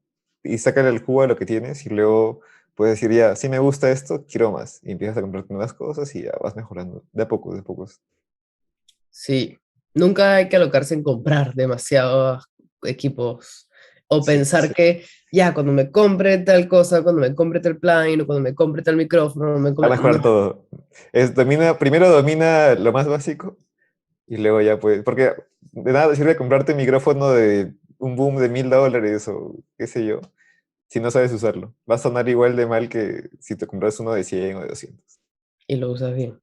y sácale el jugo a lo que tienes y luego puedes decir, ya, si me gusta esto, quiero más. Y empiezas a comprarte nuevas cosas y ya vas mejorando, de a poco, de a pocos. Sí, nunca hay que alocarse en comprar demasiados equipos o Sí, pensar sí. que ya, cuando me compre tal cosa, cuando me compre tal plugin, o cuando me compre tal micrófono, me Va a compre... mejorar No, todo. Primero domina lo más básico y luego ya pues, porque de nada sirve comprarte un micrófono de un boom de $1000 o qué sé yo, si no sabes usarlo. Va a sonar igual de mal que si te compras uno de 100 o de 200. y lo usas bien.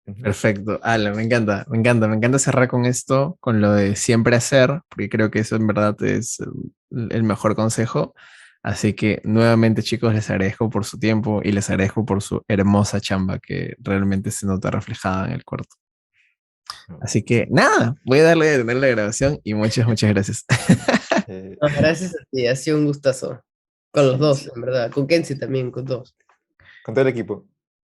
Ujú. Perfecto. Ala, me encanta cerrar con esto, con lo de siempre hacer, porque creo que eso en verdad es el mejor consejo. Así que nuevamente, chicos, les agradezco por su tiempo y les agradezco por su hermosa chamba que realmente se nota reflejada en el cuarto. Así que nada, voy a darle a detener la grabación y muchas gracias. Eh, No, gracias a ti, ha sido un gustazo. Con los sí, dos, sí. en verdad. Con Kenzie también, con dos. Con todo el equipo.